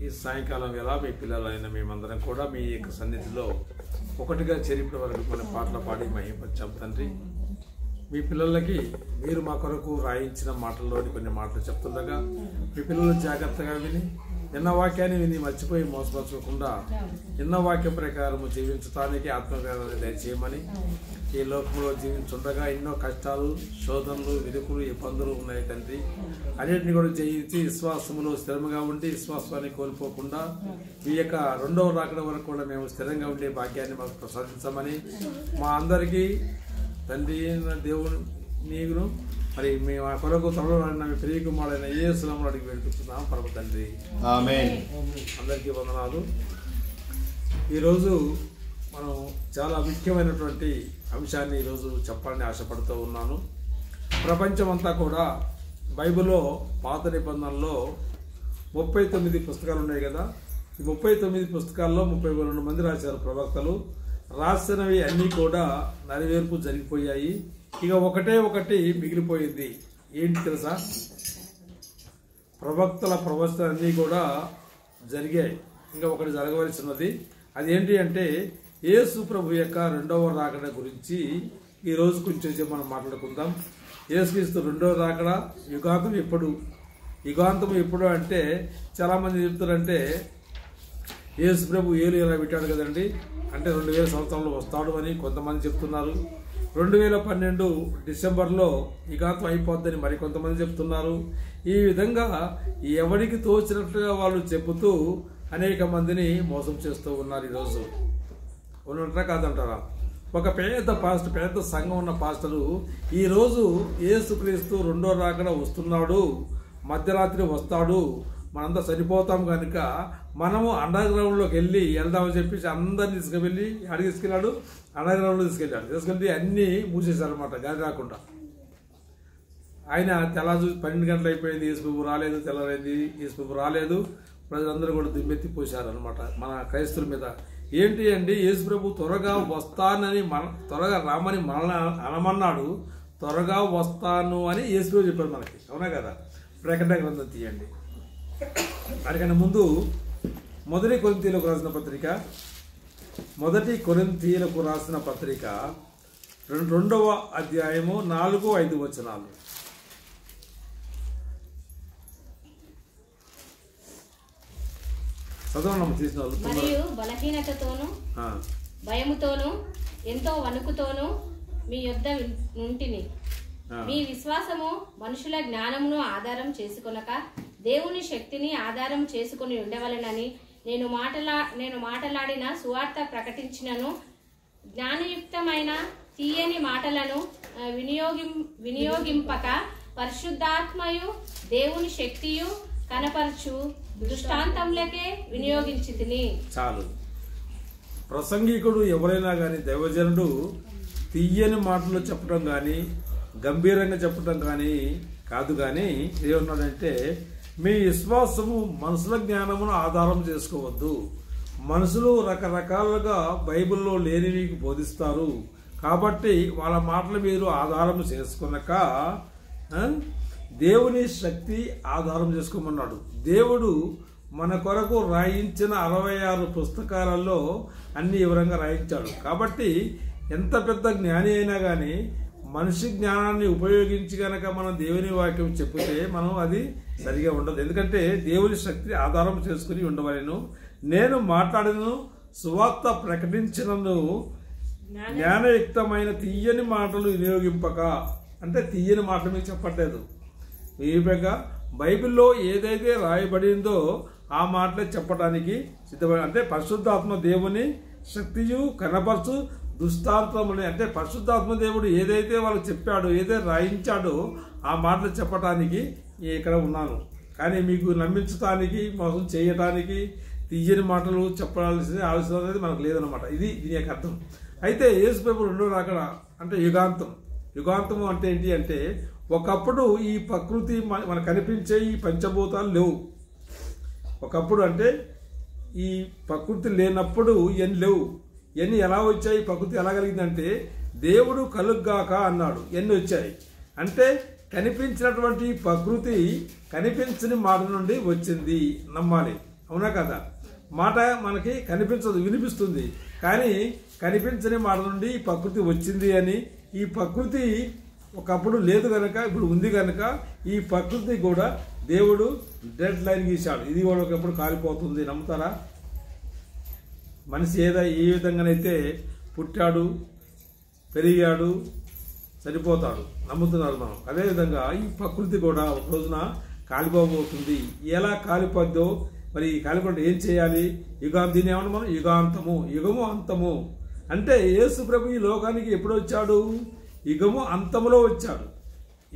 ఈ సాయంకాలం వేళ మీ పిల్లలైన మేమందరం కూడా మీ యొక్క సన్నిధిలో ఒకటిగా చేరిన వరకు కొన్ని పాటలు పాడి మహిమపరిచాం తండ్రి. మీ పిల్లలకి మీరు మా కొరకు రాయించిన మాటల్లోని కొన్ని మాటలు చెప్తుండగా మీ పిల్లలు జాగ్రత్తగా విని ఎన్న వాక్యాన్ని విని మర్చిపోయి మోసపరచకుండా ఎన్న వాక్య ప్రకారం జీవించడానికి ఆత్మజ్ఞానాన్ని దయచేయమని, ఈ లోకంలో జీవించుండగా ఎన్నో కష్టాలు, శోధనలు, విరుకులు, ఇబ్బందులు ఉన్నాయి తండ్రి. అన్నింటినీ కూడా జయించి విశ్వాసములో స్థిరంగా ఉండి విశ్వాసాన్ని కోల్పోకుండా ఈ యొక్క రెండవ రాకడ వరకు కూడా మేము స్థిరంగా ఉండే భాగ్యాన్ని మాకు ప్రసాదించమని, మా అందరికీ తండ్రి దేవుడు నీకును మరి మేము ఆ కొరకు తొలగడిన మీ ప్రియ కుమారుడైన యేసు నామములో అడిగి వేడుకుంటున్నాం పరమ తండ్రి. ఆమేన్. అందరికీ వందనాలు. ఈరోజు మనం చాలా ముఖ్యమైనటువంటి అంశాన్ని ఈరోజు చెప్పాలని ఆశపడుతూ ఉన్నాను. ప్రపంచమంతా కూడా బైబిల్లో పాత నిబంధనలో 39 పుస్తకాలు ఉన్నాయి కదా. ఈ 39 పుస్తకాల్లో 32 మంది రాశారు ప్రవక్తలు. రాసినవి అన్నీ కూడా నెరవేర్పు జరిగిపోయాయి. ఇక ఒకటి మిగిలిపోయింది. ఏంటి తెలుసా? ప్రవక్తల ప్రవచనాలు అన్నీ కూడా జరిగాయి, ఇంకా ఒకటి జరగవలసినది. అదేంటి అంటే యేసు ప్రభు యొక్క రెండవ రాకడ గురించి ఈరోజు కొంచెం మనం మాట్లాడుకుందాం. యేసుక్రీస్తు రెండవ రాకడ యుగాంతం ఎప్పుడు? యుగాంతం ఎప్పుడు అంటే చాలామంది చెప్తారంటే యేసు ప్రభు ఏలు ఎలా పెట్టాడు కదండి, అంటే 2000 సంవత్సరంలో వస్తాడు అని కొంతమంది చెప్తున్నారు. 2012 డిసెంబర్లో యుగాంతం అయిపోద్దని మరి కొంతమంది చెప్తున్నారు. ఈ విధంగా ఎవరికి తోచినట్లుగా వాళ్ళు చెబుతూ అనేక మందిని మోసం చేస్తూ ఉన్నారు. ఈరోజు ఉన్నట్రా కాదంటారా? ఒక పెద్ద సంఘం ఉన్న పాస్టరు ఈరోజు యేసుక్రీస్తు రెండో రాకడ వస్తున్నాడు, మధ్యరాత్రి వస్తాడు, మనంతా చనిపోతాం కనుక మనము అండర్ గ్రౌండ్లోకి వెళ్దామని చెప్పేసి అందరిని తీసుకువెళ్ళి అడిగి తీసుకెళ్ళాడు. అండర్ గ్రౌండ్లో తీసుకెళ్ళి అన్నీ మూసేశారనమాట, గాలి రాకుండా. ఆయన తెల్లారు 12 గంటలు అయిపోయింది, యేసుప్రభు రాలేదు, తెల్లరైంది, యేసుప్రభు రాలేదు. ప్రజలందరూ కూడా దుమ్మెత్తి పోశారనమాట మన క్రైస్తవుల మీద. ఏంటి అండి, యేసుప్రభు త్వరగా వస్తానని త్వరగా రామని మనల్ని అనమన్నాడు, త్వరగా వస్తాను అని యేసుప్రభు చెప్పారు మనకి, అవునా కదా? ప్రకటన గ్రంథం తీయండి. దానికన్నా ముందు మొదటి కొరింథీయులకు రాసిన పత్రిక 2వ అధ్యాయము 4-5 వచనాలు. చదవనమ్మ తీసిన వాళ్ళు. మరియు బలహీనతతోను భయముతోను ఎంతో వణుకుతోను మీ యొద్ద నుంటిని. మీ విశ్వాసము మనుషుల జ్ఞానమును ఆధారం చేసుకొనక దేవుని శక్తిని ఆధారం చేసుకుని ఉండవలెనని నేను మాటలాడిన సువార్త ప్రకటించినను. జ్ఞానయుక్తమైన తీయని మాటలను వినియోగింపక పరిశుద్ధాత్మయు దేవుని శక్తియు కనపరచు దృష్టాంతములకే వినియోగించితిని. చాలు. ప్రసంగికుడు ఎవరైనా కానీ, దైవజనుడు తీయని మాటలు చెప్పడం కానీ, గంభీరంగా చెప్పడం కానీ కాదు. కానీ ఏమన్నాడంటే, మీ విశ్వాసము మనుషుల జ్ఞానమును ఆధారం చేసుకోవద్దు. మనుషులు రకరకాలుగా బైబిల్లో లేనివి బోధిస్తారు కాబట్టి వాళ్ళ మాటలు మీరు ఆధారం చేసుకున్నాక దేవుని శక్తి ఆధారం చేసుకోమన్నాడు. దేవుడు మన కొరకు రాయించిన 66 పుస్తకాలలో అన్ని వివరంగా రాయించాడు. కాబట్టి ఎంత పెద్ద జ్ఞాని అయినా కానీ మనిషి జ్ఞానాన్ని ఉపయోగించి గనక మనం దేవుని వాక్యం చెప్తే మనం అది సరిగా ఉండదు. ఎందుకంటే దేవుని శక్తి ఆధారం చేసుకుని ఉండవలెను. నేను మాట్లాడినను సువార్త ప్రకటించినను జ్ఞానయుక్తమైన తీయని మాటలు వినియోగింపక, అంటే తీయని మాటలు మీకు చెప్పట్లేదు. వినియోగంగా బైబిల్లో ఏదైతే రాయబడిందో ఆ మాటలే చెప్పడానికి సిద్ధపడి, అంటే పరిశుద్ధాత్మ దేవుని శక్తియు కనపరచు దుష్టాంతములు, అంటే పరిశుద్ధాత్మ దేవుడు ఏదైతే వాళ్ళకి చెప్పాడో, ఏదైతే రాయించాడో ఆ మాటలు చెప్పటానికి ఇక్కడ ఉన్నాను. కానీ మీకు నమ్మించడానికి, మోసం చేయటానికి తీయని మాటలు చెప్పాల్సిన ఆలోచన అనేది మనకు లేదనమాట. ఇది దీని యొక్క అర్థం. అయితే యేసుప్రభు రెండో రాకడ అంటే యుగాంతం. యుగాంతము అంటే ఏంటి అంటే, ఒకప్పుడు ఈ ప్రకృతి మనకు కనిపించే ఈ పంచభూతాలు లేవు. ఒకప్పుడు అంటే ఈ ప్రకృతి లేనప్పుడు ఇవన్నీ లేవు. ఇవన్నీ ఎలా వచ్చాయి? ప్రకృతి ఎలా కలిగిందంటే దేవుడు కలుగ్గాక అన్నాడు, ఇవన్నీ వచ్చాయి. అంటే కనిపించినటువంటి ప్రకృతి కనిపించని మాట నుండి వచ్చింది, నమ్మాలి. అవునా కదా? మాట మనకి కనిపించదు, వినిపిస్తుంది. కానీ కనిపించని మాట నుండి ఈ ప్రకృతి వచ్చింది అని, ఈ ప్రకృతి ఒకప్పుడు లేదు కనుక ఇప్పుడు ఉంది కనుక ఈ ప్రకృతి కూడా దేవుడు డెడ్ లైన్ గీశాడు. ఇది కూడా ఒకప్పుడు కాలిపోతుంది. నమ్ముతారా? మనిషి ఏ విధంగానైతే పుట్టాడు, పెరిగాడు, చనిపోతాడు, నమ్ముతున్నారు మనం. అదేవిధంగా ఈ ప్రకృతి కూడా ఒక రోజున కాలిపోబోతుంది. ఎలా కాలిపోద్దో మరి కాలిపోతే ఏం చేయాలి? దీన్ని ఏమన్నా మనం యుగాంతము, యుగము అంతము అంటే యేసు ప్రభు ఈ లోకానికి ఎప్పుడు వచ్చాడు? యుగము అంతములో వచ్చాడు.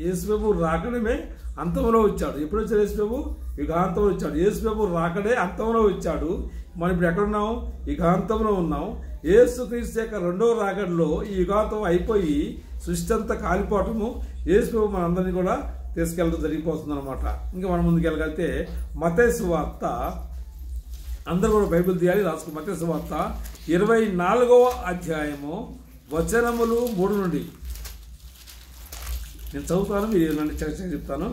యేసు ప్రభు రాకడమే అంతములో వచ్చాడు. ఎప్పుడు వచ్చాడు యేసు ప్రభు? యుగాంతంలో వచ్చాడు. యేసు ప్రభు రాకడే అంతంలో వచ్చాడు. మనం ఇప్పుడు ఎక్కడున్నాం? యుగాంతంలో ఉన్నాం. యేసు క్రీస్తు యొక్క రెండవ రాకడలో ఈ యుగాంతం అయిపోయి సృష్టి అంతా కాలిపోవటము యేసు ప్రభు మనందరినీ కూడా తీసుకెళ్ళడం జరిగిపోతుంది అనమాట. ఇంకా మనం ముందుకు వెళ్ళగలిగితే మత్తయి సువార్త, అందరూ కూడా బైబిల్ తీయాలి, రాసుకో. మత్తయి సువార్త 24వ అధ్యాయము వచనములు 3 నుండి నేను చదువుతాను, మీరు నన్ను చెప్తాను.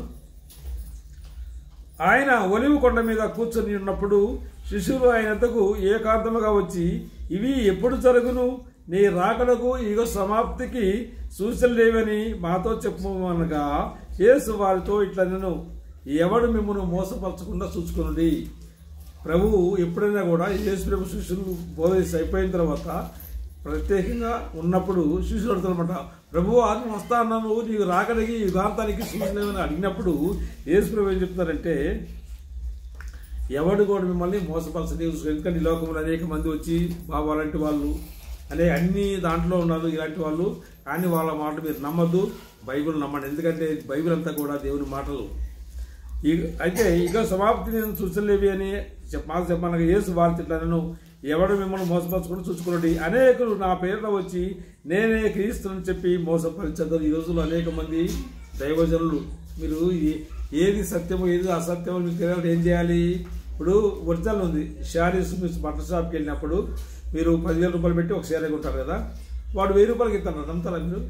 ఆయన ఒలివ కొండ మీద కూర్చొని ఉన్నప్పుడు శిష్యులు ఆయన వద్దకు ఏకాంతముగా వచ్చి, ఇవి ఎప్పుడు జరుగును? నీ రాకడకు యుగ సమాప్తికి సూచనలు లేవని మాతో చెప్పమనగా యేసు వారితో ఇట్లా నేను ఎవడు మిమ్మల్ని మోసపరచకుండా చూసుకునండి. ప్రభువు ఎప్పుడైనా కూడా యేసు ప్రభు శిష్యులు బోధించి అయిపోయిన తర్వాత ప్రత్యేకంగా ఉన్నప్పుడు శిష్యులు అడుగుతారన్నమాట, ప్రభువు ఆత్మ వస్తా అన్నాను, నీకు రాకడికి యుగాంతానికి సూచనలు లేవని అడిగినప్పుడు యేసు ప్రభు ఏం చెప్తున్నారంటే, ఎవడు కూడా మిమ్మల్ని మోసపరచని. ఎందుకంటే ఈ లోకంలో అనేక మంది వచ్చి బాబు అలాంటి వాళ్ళు అన్ని దాంట్లో ఉన్నారు ఇలాంటి వాళ్ళు, కానీ వాళ్ళ మాట మీరు నమ్మద్దు, బైబిల్ నమ్మండి. ఎందుకంటే బైబిల్ అంతా కూడా దేవుని మాటలు. అయితే ఇక సమాప్తి నేను సూచనలేవి అని చెప్పాను. యేసు వార్త ఇట్లా ఎవడు మిమ్మల్ని మోసపరచకుండా చూసుకోండి. అనేకులు నా పేరున వచ్చి నేనే క్రీస్తుని చెప్పి మోసపరిచేద్దరు. ఈ రోజుల్లో అనేక మంది దైవజనులు, మీరు ఏది సత్యమో ఏది అసత్యమో మీకు తెలియాలంటే ఏం చేయాలి? ఇప్పుడు ఒరిజినల్ ఉంది, శారీస్ మీరు బట్టల షాప్కి వెళ్ళినప్పుడు మీరు 10,000 రూపాయలు పెట్టి ఒక శారీ కొంటారు కదా, వాడు 1000 రూపాయలకి ఇస్తాను, నమ్ముతారా మీరు?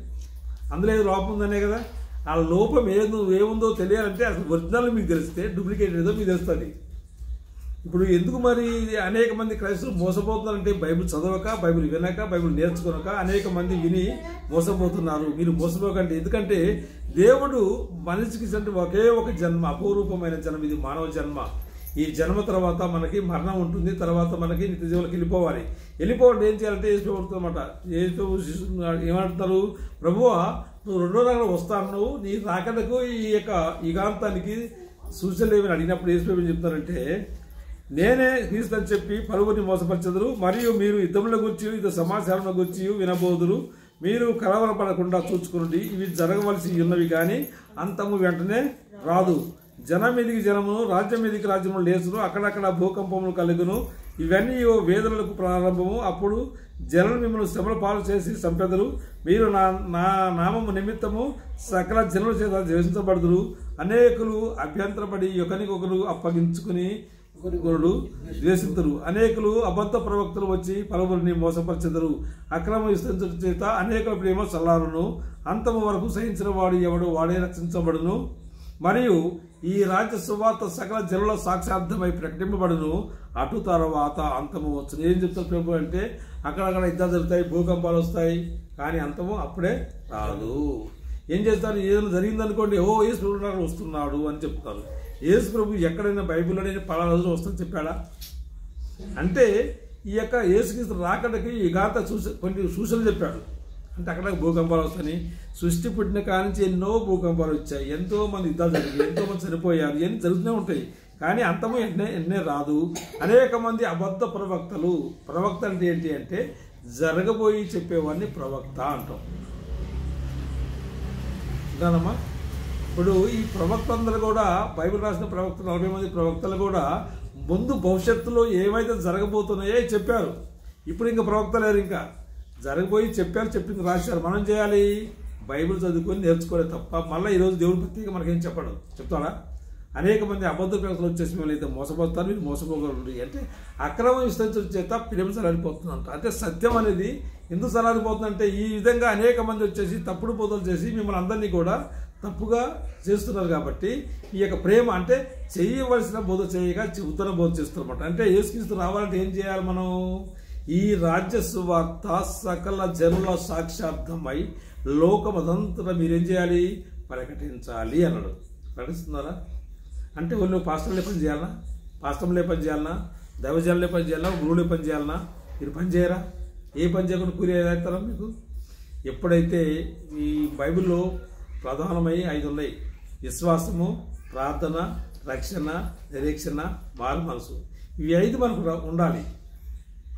అందులో ఏదో లోపం ఉందనే కదా. ఆ లోపం ఏముందో తెలియాలంటే అసలు ఒరిజినల్ మీకు తెలిస్తే డూప్లికేట్ ఏదో మీకు తెలుస్తుంది. ఇప్పుడు ఎందుకు మరి అనేక మంది క్రైస్తవులు మోసపోతున్నారంటే బైబిల్ చదవక, బైబిల్ వినక, బైబిల్ నేర్చుకోనక అనేక మంది విని మోసపోతున్నారు. మీరు మోసపోకండి. ఎందుకంటే దేవుడు మనిషికి ఒకే ఒక జన్మ, అపూర్వమైన జన్మ, ఇది మానవ జన్మ. ఈ జన్మ తర్వాత మనకి మరణం ఉంటుంది, తర్వాత మనకి నిత్య జీవులకు వెళ్ళిపోవాలి. వెళ్ళిపోవడం ఏం చేయాలంటే యేసు ప్రభు అన్నమాట. యేసు ఏమంటున్నారు? ప్రభువా, నువ్వు రెండో రాకడ వస్తాను, నీ రాకడకు ఈ యొక్క యుగాంతానికి సూచనలు ఏమని అడిగినప్పుడు యేసు ప్రభు ఏం చెప్తారంటే, నేనే క్రీస్తు అని చెప్పి పలువురిని మోసపరచెదరు, మరియు మీరు యుద్ధముల గురించి యుద్ధ సమాచారం గురించి వినబోదురు. మీరు కలవరపడకుండా చూసుకునండి. ఇవి జరగవలసి ఉన్నవి కానీ అంతము వెంటనే రాదు. జనం మీదికి జనమును, రాజ్యం మీదికి రాజ్యములు లేచును, అక్కడక్కడ భూకంపములు కలుగును. ఇవన్నీ వేదనలకు ప్రారంభము. అప్పుడు జనం మిమ్మల్ని శ్రమల పాలు చేసి చంపెదరు. మీరు నా నామము నిమిత్తము సకల జనుల చేత ద్వేషించబడుదురు. అనేకులు అభ్యంతరపడి ఒకరికొకరు అప్పగించుకుని ఒకరికొకరు ద్వేషించరు. అనేకులు అబద్ధ ప్రవక్తలు వచ్చి పలువురిని మోసపరచెదరు. అక్రమ విస్తరించడం చేత అనేకుల ప్రేమ చల్లారును. అంతము వరకు సహించిన వాడు ఎవడు వాడే రక్షించబడును. మరియు ఈ రాజ్య సువార్త సకల జనుల సాక్షార్థమై ప్రకటింపబడును. అటు తర్వాత అంతము వచ్చును. ఏం చెప్తారు ప్రభు అంటే, అక్కడక్కడ యుద్ధాలు జరుగుతాయి, భూకంపాలు వస్తాయి, కానీ అంతము అప్పుడే రాదు. ఏం చేస్తారు? ఏదైనా జరిగిందనుకోండి, ఓ యేసు ప్రభు వస్తున్నాడు అని చెప్తారు. యేసు ప్రభు ఎక్కడైనా బైబిల్లోనే పలానా రోజులు వస్తుందని చెప్పాడా? అంటే ఈ యొక్క యేసుక్రీస్తు రాకడకి యుగాంత కొన్ని సూచనలు చెప్పాడు. అంటే అక్కడ భూకంపాలు వస్తాయని, సృష్టి పుట్టిన కానించి ఎన్నో భూకంపాలు వచ్చాయి, ఎంతో మంది యుద్ధాలు జరిగాయి, ఎంతో మంది చనిపోయారు, ఇవన్నీ జరుగుతూనే ఉంటాయి, కానీ అంతము ఎన్నే రాదు. అనేక మంది అబద్ధ ప్రవక్తలు. ప్రవక్త అంటే ఏంటి అంటే జరగబోయి చెప్పేవాడిని ప్రవక్త అంటాం. కాదమ్మా, ఇప్పుడు ఈ ప్రవక్తలందరూ కూడా బైబిల్ రాసిన ప్రవక్తలు 40 మంది ప్రవక్తలు కూడా ముందు భవిష్యత్తులో ఏమైతే జరగబోతున్నాయో చెప్పారు. ఇప్పుడు ఇంకా ప్రవక్త లేరు, ఇంకా జరగబోయి చెప్పారు, చెప్పింది రాశారు. మనం చేయాలి బైబిల్ చదువుకొని నేర్చుకోలేదు తప్ప మళ్ళీ ఈరోజు దేవుడి ప్రత్యేక మనకేం చెప్పడు. చెప్తాడా? అనేక మంది అబద్ధ ప్రవక్తలు వచ్చేసి మేము అయితే మోసపోతారు, మీరు మోసపోగలరు అంటే అక్రమం విస్తరించడం చేత ప్రేమ చలారిపోతుందంట. అంటే సత్యం అనేది ఎందుకు చలారిపోతుందంటే ఈ విధంగా అనేక మంది వచ్చేసి తప్పుడు బోధలు చేసి మిమ్మల్ని అందరినీ కూడా తప్పుగా చేస్తున్నారు. కాబట్టి ఈ యొక్క ప్రేమ అంటే చేయవలసిన బోధ చేయగా ఉత్తర బోధ చేస్తున్నమాట. అంటే యేసుక్రీస్తు రావాలంటే ఏం చేయాలి మనం? ఈ రాజ్య సువార్త సకల జనుల సాక్షార్థమై లోకమంతటా మీరేం చేయాలి? ప్రకటించాలి అన్నాడు. ప్రకటిస్తున్నారా? అంటే వాళ్ళు పాస్టర్లే పని చేయాలనా? పాస్టర్లే పని చేయాలనా? దైవజనులే పని చేయాలనా? గురువులే పని చేయాలనా? మీరు పని చేయరా? ఏ పని చేయకుండా కూలి అవుతారా మీకు? ఎప్పుడైతే ఈ బైబిల్లో ప్రధానమై 5 ఉన్నాయి: విశ్వాసము, ప్రార్థన, రక్షణ, నిరీక్షణ, మారు మనసు. ఇవి 5 మనకు ఉండాలి.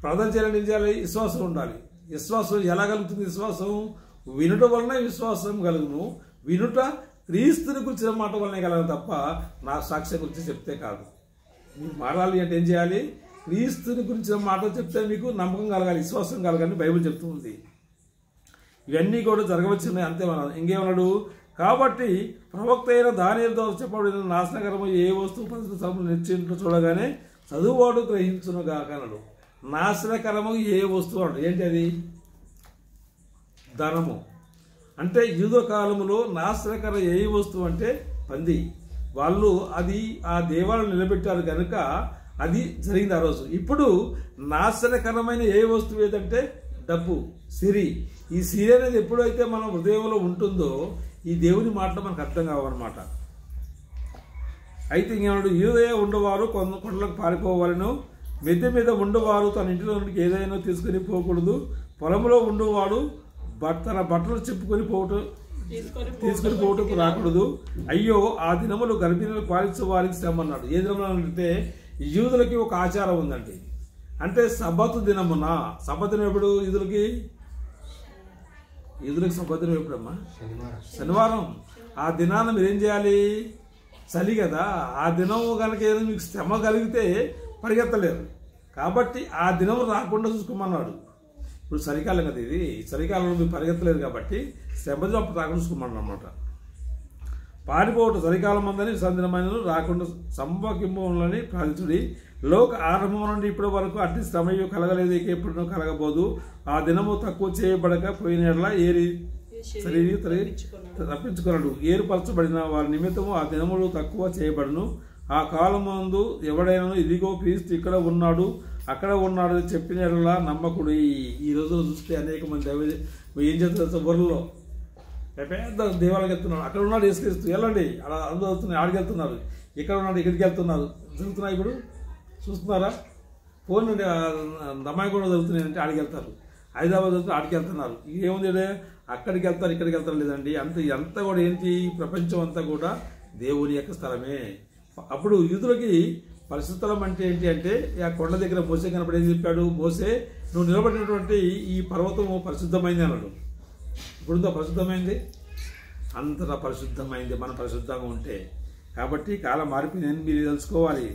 ప్రార్థన చేయాలని ఏం చేయాలి? విశ్వాసం ఉండాలి. విశ్వాసం ఎలా కలుగుతుంది? విశ్వాసం వినుట వలన విశ్వాసం కలుగును. వినుట క్రీస్తుని గురించిన మాట వల్లనే కలగదు తప్ప నా సాక్ష్యం గురించి చెప్తే కాదు. మీరు మారాలి అంటే ఏం చేయాలి? క్రీస్తుని గురించిన మాటలు చెప్తే మీకు నమ్మకం కలగాలి, విశ్వాసం కలగాలని బైబిల్ చెప్తూ ఉంది. ఇవన్నీ కూడా జరగవచ్చున్నాయి. అంతే మనం ఇంకేమన్నాడు? కాబట్టి ప్రవక్త అయిన దానియేలు ద్వారా చెప్పబడిన నాశనకరము ఏ వస్తువు పరిస్థితులు నిశ్చయించు చూడగానే చదువువాడు గ్రహించును గాక అన్నాడు. నాశనకరము ఏ వస్తువు అంటాడు. ఏంటి అది? ధనము. అంటే యూద కాలములో నాశనకర ఏ వస్తువు అంటే పంది. వాళ్ళు అది ఆ దేవాలను నిలబెట్టారు కనుక అది జరిగింది ఆ రోజు. ఇప్పుడు నాశనకరమైన ఏ వస్తువు ఏదంటే డబ్బు, సిరి. ఈ సిరి అనేది ఎప్పుడైతే మన హృదయంలో ఉంటుందో ఈ దేవుని మాటలు మనకు అర్థం కావన్నమాట. అయితే ఇంకేమన్నాడు? యూదయ ఉండవారు కొండలకు పారిపోవాలను, మిద్దె మీద ఉండవారు తన ఇంటిలో నుండి ఏదైనా తీసుకుని పోకూడదు, పొలంలో ఉండేవాడు తన బట్టలు చెప్పుకొని తీసుకుని పోవటకు రాకూడదు. అయ్యో ఆ దినములు గర్భిణులు పాలించే వారికి శ్రమ అన్నాడు. ఏ దినమున అంటే యూదులకి ఒక ఆచారం ఉందండి. అంటే సబ్బతు దినమున. సబ్బతు దినం ఎప్పుడు యూదులకి? సబ్బతు దినం ఎప్పుడమ్మా? శనివారం. ఆ దినాన్ని మీరు ఏం చేయాలి? చలి కదా, ఆ దినం కనుక ఏదో మీకు శ్రమ కలిగితే పరిగెత్తలేరు. కాబట్టి ఆ దినం రాకుండా చూసుకోమన్నాడు. ఇప్పుడు చలికాలం కదా, ఇది చలికాలంలో మీరు పరిగెత్తలేదు కాబట్టి శ్రమ రాకుండా చూసుకోమన్నాడు అనమాట. పారిపోవటం చలికాలం అందని సందినమైన రాకుండా సంభవింపులని ప్రార్థించుడి. లోక ఆరంభం నుండి ఇప్పటి వరకు అట్టి శ్రమయు కలగలేదు, ఇక ఎప్పుడూ కలగబోదు. ఆ దినము తక్కువ చేయబడక పోయినట్లా తప్పించుకున్నాడు. ఏర్పరచబడిన వారి నిమిత్తము ఆ దినములు తక్కువ చేయబడును. ఆ కాలమందు ఎవడైనా ఇదిగో క్రీస్తు ఇక్కడ ఉన్నాడు, అక్కడ ఉన్నాడు చెప్పినట్లా నమ్మకుడు. ఈ రోజులో చూస్తే అనేక మంది ఏం చేస్తారు? ఊర్లలో పెద్ద దేవాలయం వెళ్తున్నారు, అక్కడ ఉన్నాడు యేసుక్రీస్తు, వెళ్ళండి అలా అందరూ వెళ్తున్నాయి, ఆడికి వెళ్తున్నారు. ఇక్కడ ఉన్నాడు, ఇక్కడికి వెళ్తున్నారు. జరుగుతున్నాయి ఇప్పుడు చూస్తున్నారా? ఫోన్ నుండి దమ్మాయి కూడా జరుగుతున్నాయంటే ఆడికి వెళ్తారు. హైదరాబాద్ వెళ్తే ఆడికి వెళ్తున్నారు. ఏముంది? అక్కడికి వెళ్తారు, ఇక్కడికి వెళ్తారు లేదండి. అంతా కూడా ఏంటి? ప్రపంచం అంతా కూడా దేవుని యొక్క స్థలమే. అప్పుడు యూదులకి పరిశుద్ధ స్థలం అంటే ఏంటి అంటే ఆ కొండ దగ్గర మోసే కనపడి ఏం చెప్పాడు? మోసే, నువ్వు నిలబడినటువంటి ఈ పర్వతము పరిశుద్ధమైంది అన్నాడు. ఇప్పుడు పరిశుద్ధమైంది, అంతటా పరిశుద్ధమైంది మనం పరిశుద్ధంగా ఉంటే. కాబట్టి కాలం మారిపోయిందని మీరు తెలుసుకోవాలి.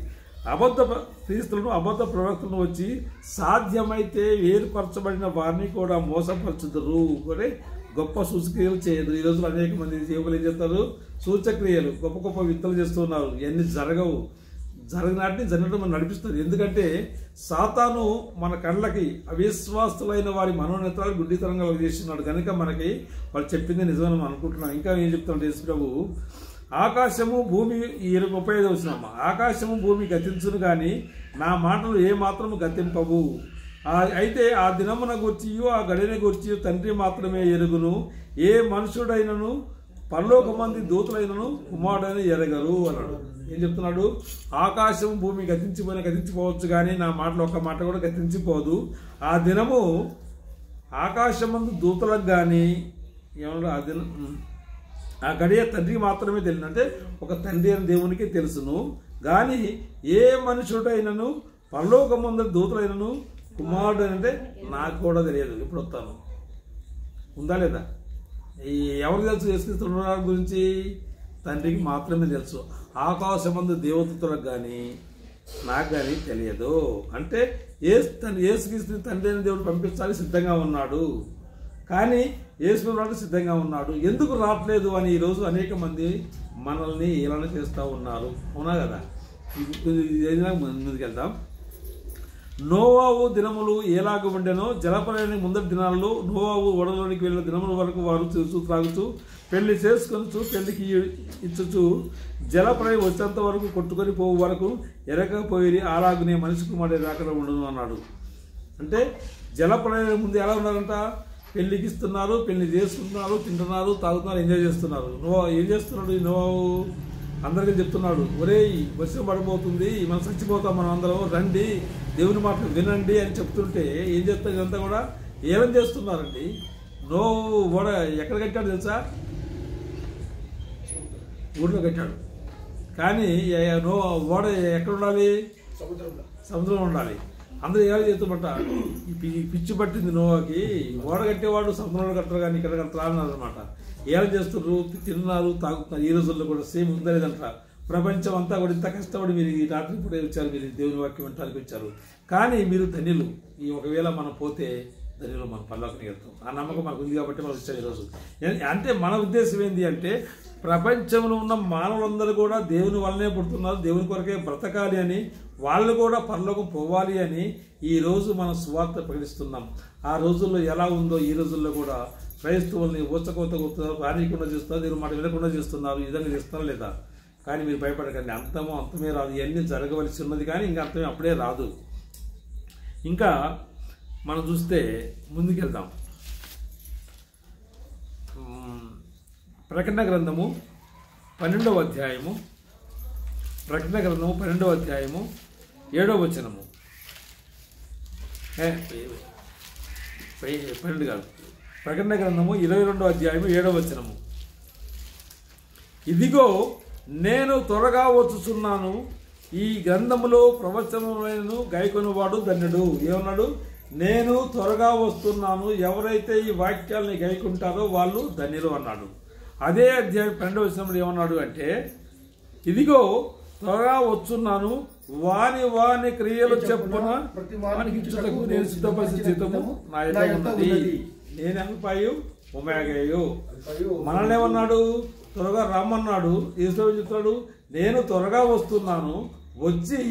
అబద్ధ క్రీస్తులను, అబద్ధ ప్రవక్తలను వచ్చి సాధ్యమైతే వేరుపరచబడిన వారిని కూడా మోసపరచుదురు. కూడా గొప్ప సూచక్రియలు చేయదు. ఈ రోజులు అనేక మంది సేవకులు ఏం చేస్తారు? సూచక్రియలు, గొప్ప గొప్ప విత్తలు చేస్తున్నారు. ఇవన్నీ జరగవు. జరిగినట్టు జరిగినట్టు మనం నడిపిస్తుంది. ఎందుకంటే సాతాను మన కళ్ళకి అవిశ్వాసులైన వారి మనోనేత్రాలు గుడ్డితరంగా చేస్తున్నాడు కనుక మనకి వాళ్ళు చెప్పింది నిజమని మనం అనుకుంటున్నాం. ఇంకా ఏం చెప్తాడు యేసు ప్రభు? ఆకాశము భూమి 35 వచ్చినమ్మా, ఆకాశము భూమి గతించును కానీ నా మాటలు ఏ మాత్రము గతింపవు. అయితే ఆ దినమున గూర్చియు ఆ గడిన గూర్చియు తండ్రి మాత్రమే ఎరుగును. ఏ మనుషుడైనను పరలోక మంది దూతలైనను కుమారుడైన ఎరగరు అన్నాడు. ఏం చెప్తున్నాడు? ఆకాశం భూమి గతించిపోవచ్చు కానీ నా మాటలు ఒక్క మాట కూడా గతించిపోదు. ఆ దినము ఆకాశమందు దూతలకు కానీ ఏమన్నా ఆ దినం ఆ గడియ తండ్రి మాత్రమే తెలియదు. అంటే ఒక తండ్రి అని దేవునికి తెలుసును కానీ ఏ మనుషుడైనను పరలోకమందు దూతలైనను కుమారుడు అంటే నాకు కూడా తెలియదు. ఇప్పుడు వస్తాను ఉందా లేదా? ఎవరికి తెలుసు? యేసుక్రీస్తు గురించి తండ్రికి మాత్రమే తెలుసు. ఆకాశమందు దేవదూతలకు కానీ నాకు కానీ తెలియదు. అంటే యేసుక్రీస్తు తండ్రి అయిన దేవుడు పంపించాలి సిద్ధంగా ఉన్నాడు, కానీ యేసు సిద్ధంగా ఉన్నాడు. ఎందుకు రావట్లేదు అని ఈరోజు అనేక మంది మనల్ని ఏలన చేస్తూ ఉన్నారు. అవునా కదా? ముందుకు వెళ్దాం. నోవాహు దినములు ఎలాగ ఉండెనో జలప్రలయానికి ముందటి దినాల్లో నోవాహు ఓడలోనికి వెళ్ళిన దినముల వరకు వారు చూస్తూ త్రాగుతూ పెళ్లి చేసుకొనుచు పెళ్లికి ఇచ్చుచు జలప్రలయం వచ్చేంత వరకు కొట్టుకొని పోవు వరకు ఎరకపోయి అలాగునే మనిషి కుమారుడు రాకుండా ఉండను అన్నాడు. అంటే జలప్రలయం ముందు ఎలా ఉన్నారంట? పెళ్లికి ఇస్తున్నారు, పెళ్లి చేసుకుంటున్నారు, తింటున్నారు, తాగుతున్నారు, ఎంజాయ్ చేస్తున్నారు. ఏం చేస్తున్నాడు ఈ నోవాహు? అందరికీ చెప్తున్నాడు, ఒరేయ్ వర్షం పడిపోతుంది, మనం చచ్చిపోతాం, మనం అందరం రండి, దేవుని మాటలు వినండి అని చెప్తుంటే ఏం చేస్తారు? ఇదంతా కూడా ఏమేం చేస్తున్నారండి? ఓడ ఎక్కడ కట్టాడు తెలుసా? ఊర్లో కట్టాడు. కానీ ఓడ ఎక్కడ ఉండాలి? సముద్రంలో ఉండాలి. అందరూ ఏమైనా చేస్తున్నమాట పిచ్చి పట్టింది నోవాకి, ఓడ కట్టేవాడు సముద్రంలో కట్టరు కానీ ఇక్కడ కట్టరా అన్నారు అనమాట. ఏం చేస్తున్నారు? తిన్నారు, తాగుతున్నారు. ఈ రోజుల్లో కూడా సేమ్ ఉందలేదంట. ప్రపంచం అంతా కూడా ఇంత కష్టపడి మీరు ఈ రాత్రి పూట వచ్చారు, మీరు దేవుని వాక్యం వినడానికి వచ్చారు. కానీ మీరు ధన్యులు. ఈ ఒకవేళ మనం పోతే ధన్యులు, మనం పరలోకానికి వెళ్తాం. ఆ నమ్మకం మనకు ఉంది కాబట్టి మనం వచ్చాం ఈరోజు. అంటే మన ఉద్దేశం ఏంటి అంటే ప్రపంచంలో ఉన్న మానవులందరూ కూడా దేవుని వల్లనే పుడుతున్నారు, దేవుని కొరకే బ్రతకాలి అని, వాళ్ళు కూడా పరలోకం పోవాలి అని ఈ రోజు మనం సువార్త ప్రకటిస్తున్నాం. ఆ రోజుల్లో ఎలా ఉందో ఈ రోజుల్లో కూడా క్రైస్తవుల్ని ఊచకోత కొడుతున్నారు, రానియకుండా చేస్తున్నారు, దేవుని మాట వినకుండా చేస్తున్నారు. ఈ విధంగా చేస్తున్నారు లేదా? కానీ మీరు భయపడకండి, అంతమే రాదు. ఇవన్నీ జరగవలసి ఉన్నది కానీ ఇంకా అంతమే అప్పుడే రాదు. ఇంకా మనం చూస్తే ముందుకెళ్దాం. ప్రకటన గ్రంథము 12వ అధ్యాయము, ప్రకటన గ్రంథము 12వ అధ్యాయము 7వ వచనము. 12 కాదు, ప్రకటన గ్రంథము 22వ అధ్యాయము 7వ వచనము. ఇదిగో నేను త్వరగా వచ్చుచున్నాను, ఈ గ్రంథములో ప్రవచనములను గైకొనువాడు ధన్యుడు. ఏమన్నాడు? నేను త్వరగా వస్తున్నాను, ఎవరైతే ఈ వాక్యాలని గైకుంటారో వాళ్ళు ధన్యులు అన్నాడు. అదే అధ్యాయం 12వ వచనంలో ఏమన్నాడు అంటే, ఇదిగో త్వరగా వచ్చున్నాను, వాని క్రియలు చెప్పున వానికి ఇచ్చుటకు నేను సిద్ధపరిచిన జీతము నా యొద్ద ఉన్నది. నేను అల్పాయు ఒమేగాయు. మనల్ని ఏమన్నాడు? త్వరగా రమ్మన్నాడు. యేసు చెప్తాడు, నేను త్వరగా వస్తున్నాను, వచ్చి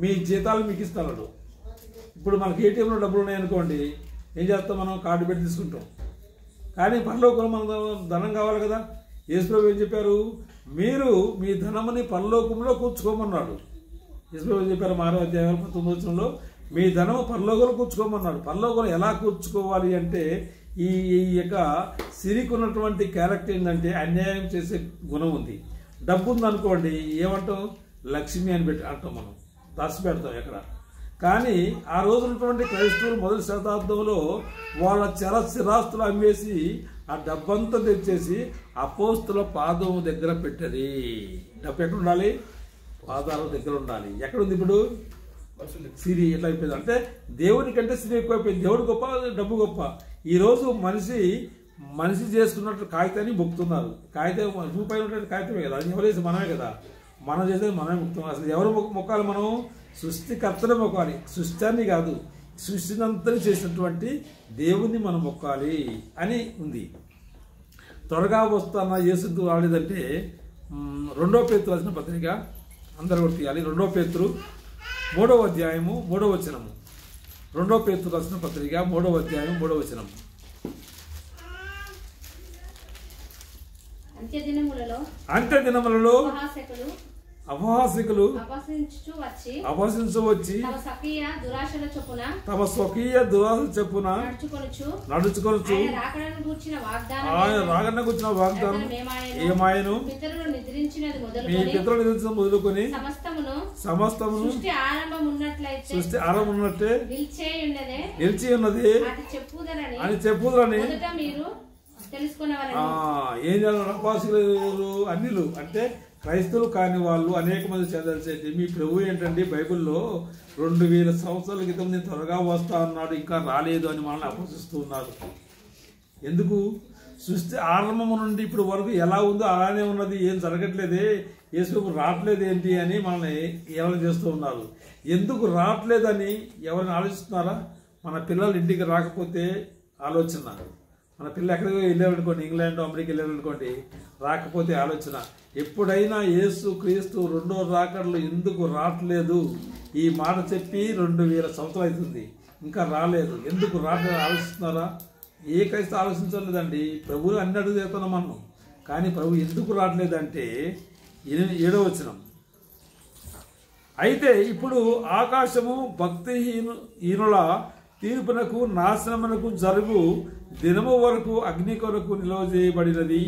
మీ జీతాలు మీకు ఇస్తాడు. ఇప్పుడు మనకి ఏటీఎంలో డబ్బులు ఉన్నాయనుకోండి, ఏం చేస్తాం? మనం కార్డు పెట్టి తీసుకుంటాం. కానీ పరలోకంలో మనకు ధనం కావాలి కదా. యేసుప్రభు ఏం చెప్పారు? మీరు మీ ధనముని పరలోకంలో కూర్చుకోమన్నాడు. యేసుప్రభు ఏం చెప్పారు? 6వ అధ్యాయం 19వ వచనంలో మీ ధనము పరలోకంలో కూర్చుకోమన్నాడు. పరలోకంలో ఎలా కూర్చుకోవాలి అంటే ఈ యొక్క సిరికి ఉన్నటువంటి క్యారెక్టర్ ఏంటంటే అన్యాయం చేసే గుణం ఉంది. డబ్బు ఉందనుకోండి, ఏమంటాం? లక్ష్మి అని అంటాం, మనం దాచి పెడతాం ఎక్కడ. కానీ ఆ రోజు ఉన్నటువంటి క్రైస్తవులు మొదటి శతాబ్దంలో వాళ్ళ స్థిరాస్తులు అమ్మేసి ఆ డబ్బంతా తెచ్చేసి అపోస్తుల పాదం దగ్గర పెట్టది. డబ్బు ఎక్కడ ఉండాలి? పాదాల దగ్గర ఉండాలి. ఎక్కడుంది ఇప్పుడు? సిరి ఎట్లా అయిపోయింది అంటే దేవుని కంటే సిరి ఎక్కువైపోయింది. దేవుడు గొప్ప, డబ్బు గొప్ప. ఈరోజు మనిషి చేసుకున్నట్టు కాగితాన్ని మొక్కుతున్నారు. కాగితం రూపాయలు ఉన్నట్టు కాగితమే కదా, అది ఎవరు చేసి మనమే కదా. మనం చేసేది మనమే మొక్కుతాం. అసలు ఎవరు మొక్కాలి? మనం సృష్టికర్తనే మొక్కాలి, సృష్టాన్ని కాదు. సృష్టినంతని చేసినటువంటి దేవుణ్ణి మనం మొక్కాలి అని ఉంది. త్వరగా వస్తున్న యేసు రాలేదంటే 2వ పేతురు రాసిన పత్రిక అందరూ కూడా తీయాలి. 2వ పేతురు 3వ అధ్యాయము 3వ వచనము. 2వ పేతురు రాసిన పత్రిక 3వ అధ్యాయం 3వ వచనము. అంత్య దినములలో అపహాసికులు అపహసించు వచ్చి తమ స్వకీయ దురాశ చొప్పున నడుచుకొనుచు ఆయన రాకడను గూర్చిన వాగ్దానం ఏమాయను మీ పితరులు నిద్రించిన మొదలుకొని సమస్తమును సృష్టి ఆరంభం ఉన్నట్టే నిలిచి ఉన్నది అని చెప్పుదరని ఏం చేయాలి? అపహాసికులు అన్యులు అంటే క్రైస్తవులు కాని వాళ్ళు అనేక మంది చదవాల్సి. మీ ప్రభు ఏంటండి బైబిల్లో 2000 సంవత్సరాల క్రితం నేను త్వరగా వస్తా అన్నాడు, ఇంకా రాలేదు అని మనల్ని అపహసిస్తూ ఉన్నారు. ఎందుకు? సృష్టి ఆరంభం నుండి ఇప్పుడు వరకు ఎలా ఉందో అలానే ఉన్నది, ఏం జరగట్లేదే, యేసు రావట్లేదు ఏంటి అని మనల్ని ఏమైనా చేస్తూ ఉన్నారు. ఎందుకు రావట్లేదని ఎవరైనా ఆలోచిస్తున్నారా? మన పిల్లలు ఇంటికి రాకపోతే ఆలోచన, మన పిల్ల ఎక్కడికి వెళ్ళారనుకోండి, ఇంగ్లాండ్ అమెరికా వెళ్ళారనుకోండి, రాకపోతే ఆలోచన ఎప్పుడైనా యేసు క్రీస్తు రెండో రాకడలు ఎందుకు రావట్లేదు, ఈ మాట చెప్పి 2000 సంవత్సరాలు అవుతుంది, ఇంకా రాలేదు, ఎందుకు రావట్లేదు ఆలోచిస్తున్నారా? ఏ క్రైస్తవ ఆలోచించలేదండి. ప్రభువు అన్ని అడుగు చేస్తున్నాం మనం, కానీ ప్రభు ఎందుకు రావట్లేదంటే 7వ వచనం, అయితే ఇప్పుడు ఆకాశము భక్తిహీనుల తీర్పునకు నాశనమునకు జరుగు దినము వరకు అగ్ని కొరకు నిల్వ చేయబడినది,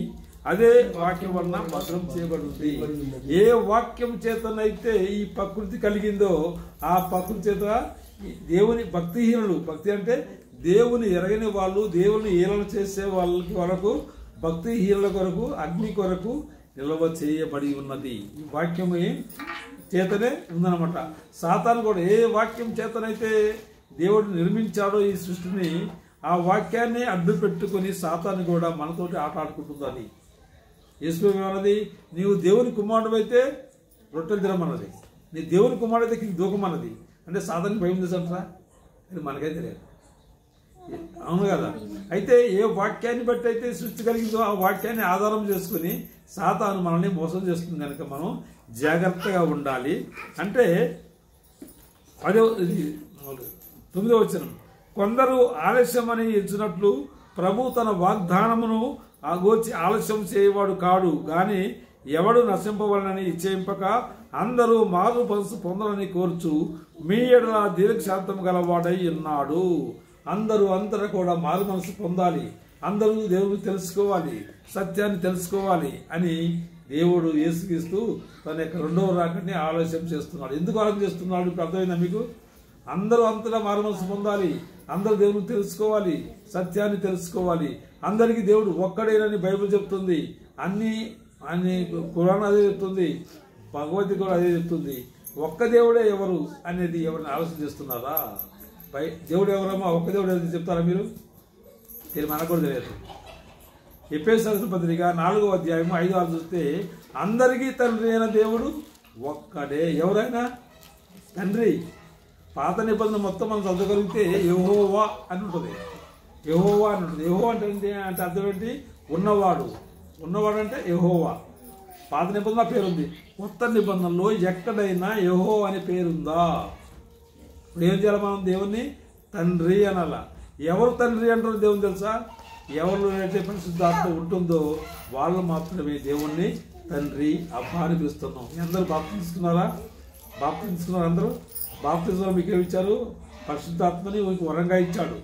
అదే వాక్యం వలన భద్రం చేయబడింది. ఏ వాక్యం చేతనైతే ఈ ప్రకృతి కలిగిందో ఆ ప్రకృతి చేత దేవుని భక్తిహీనులు, భక్తి అంటే దేవుని ఎరగని వాళ్ళు, దేవుని ఏలన చేసే వాళ్ళకి వరకు, భక్తిహీనుల కొరకు అగ్ని కొరకు నిల్వ చేయబడి ఉన్నది. ఈ వాక్యం చేతనే ఉందన్నమాట. సాతాను కూడా ఏ వాక్యం చేతనైతే దేవుడు నిర్మించాడో ఈ సృష్టిని, ఆ వాక్యాన్ని అడ్డు పెట్టుకుని సాతాను కూడా మనతోటి ఆట ఆడుకుంటుందని. యేసు ఏమన్నది, నీవు దేవుని కుమారుడు అయితే రొట్టెలు తినమన్నది, నీ దేవుని కుమారుడు అయితే కింద దూకమన్నది. అంటే సాతానికి భయం తెలుసంటారా? ఇది మనకైతే లేదు, అవును కదా? అయితే ఏ వాక్యాన్ని బట్టి అయితే సృష్టి కలిగిందో ఆ వాక్యాన్ని ఆధారం చేసుకుని సాతాను మనల్ని మోసం చేస్తుంది కనుక మనం జాగ్రత్తగా ఉండాలి. అంటే 9వ వచనం, కొందరు ఆలస్యమని ఎంచినట్లు ప్రభు తన వాగ్దానమును ఆగోచి ఆలస్యం చేయవాడు కాడు, గాని ఎవడు నశింపవలనని ఇచ్చేయింపక అందరూ మారు మనసు పొందాలని కోర్చు మీ ఎడల దీర్ఘశాంతం గలవాడై ఉన్నాడు. అందరూ కూడా మారు మనసు పొందాలి, అందరూ దేవుడు తెలుసుకోవాలి, సత్యాన్ని తెలుసుకోవాలి అని దేవుడు యేసుక్రీస్తు తన యొక్క రెండవ రాకడిని ఆలస్యం చేస్తున్నాడు. ఎందుకు ఆలస్యం చేస్తున్నాడు ఇప్పుడు అర్థమైందా మీకు? అందరూ అంతటా మారు మనసు పొందాలి, అందరూ దేవుడిని తెలుసుకోవాలి, సత్యాన్ని తెలుసుకోవాలి. అందరికీ దేవుడు ఒక్కడేనని బైబిల్ చెప్తుంది, అన్ని ఖురాన్ అదే చెప్తుంది, భగవద్గీత కూడా అదే చెప్తుంది. ఒక్క దేవుడే ఎవరు అనేది ఎవరిని ఆలోచన చేస్తున్నారా? దేవుడు ఎవరమ్మా, ఒక్క దేవుడు ఏది చెప్తారా మీరు? మనకు కూడా తెలియదు. ఎఫెసీయులకు పత్రిక 4వ అధ్యాయం 5-6 చూస్తే అందరికీ తండ్రి అయిన దేవుడు ఒక్కడే. ఎవరైనా తండ్రి. పాత నిబంధన మొత్తం మనం చదవగలిగితే యెహోవా అని ఉంటుంది, యెహోవా అని ఉంటుంది. యెహోవా అంటే అర్థం ఏంటి? ఉన్నవాడు అంటే యెహోవా. పాత నిబంధన పేరుంది, కొత్త నిబంధనలో ఎక్కడైనా యెహోవా అనే పేరుందా? ఇప్పుడు ఏం చేయాలి మనం? దేవుణ్ణి తండ్రి అనాలా. ఎవరు తండ్రి అంటారు దేవుని తెలుసా? ఎవరు అయితే పరిశుద్ధాత్మ ఉంటుందో వాళ్ళు మాత్రమే దేవుణ్ణి తండ్రి అబ్బా అని పిలుస్తున్నాం. అందరూ బాప్తిసం తీసుకున్నారా? బాప్తిసం తీసుకున్నారు అందరూ? బాప్తిజంలో మీకు ఏమి ఇచ్చారు? పరిశుద్ధాత్మని మీకు వరంగా ఇచ్చాడు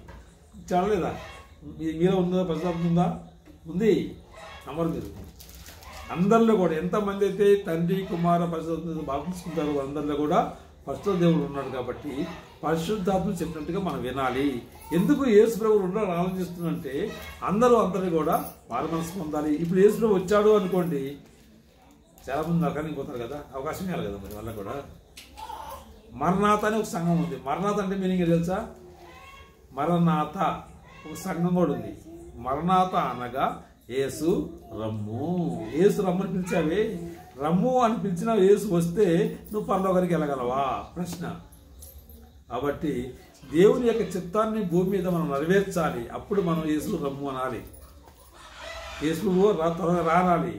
లేదా? మీలో ఉందా పరిశుద్ధాత్మ? ఉందా? ఉంది. నమ్మరు మీరు. అందరిలో కూడా ఎంతమంది అయితే తండ్రి కుమార పరిశుద్ధాత్మ బాప్తిసం తీసుకుంటారో అందరిలో కూడా పరిశుద్ధ దేవుడు ఉన్నాడు. కాబట్టి పరిశుద్ధాత్మ చెప్పినట్టుగా మనం వినాలి. ఎందుకు యేసు ప్రభువు ఉన్నాడు ఆలోచిస్తుందంటే అందరూ కూడా మారు మనసు పొందాలి. ఇప్పుడు యేసు ప్రభు వచ్చాడు అనుకోండి, చాలా మంది నరకానికి పోతారు కదా, అవకాశం ఇవ్వాలి కదా మరి వాళ్ళకు కూడా. మరణాత అని ఒక సంఘం ఉంది. మరణాత అంటే మీనింగ్ తెలుసా? మరణాత ఒక సంఘం కూడా ఉంది. మరణాత అనగా యేసు రమ్ము. యేసు రమ్ము అని పిలిచావే, రమ్ము అని పిలిచిన యేసు వస్తే నువ్వు పరలోకానికి వెళ్ళగలవా? ప్రశ్న. కాబట్టి దేవుని యొక్క చిత్తాన్ని భూమి మీద మనం నెరవేర్చాలి. అప్పుడు మనం యేసు రమ్ము అనాలి. యేసు త్వరగా రానాలి.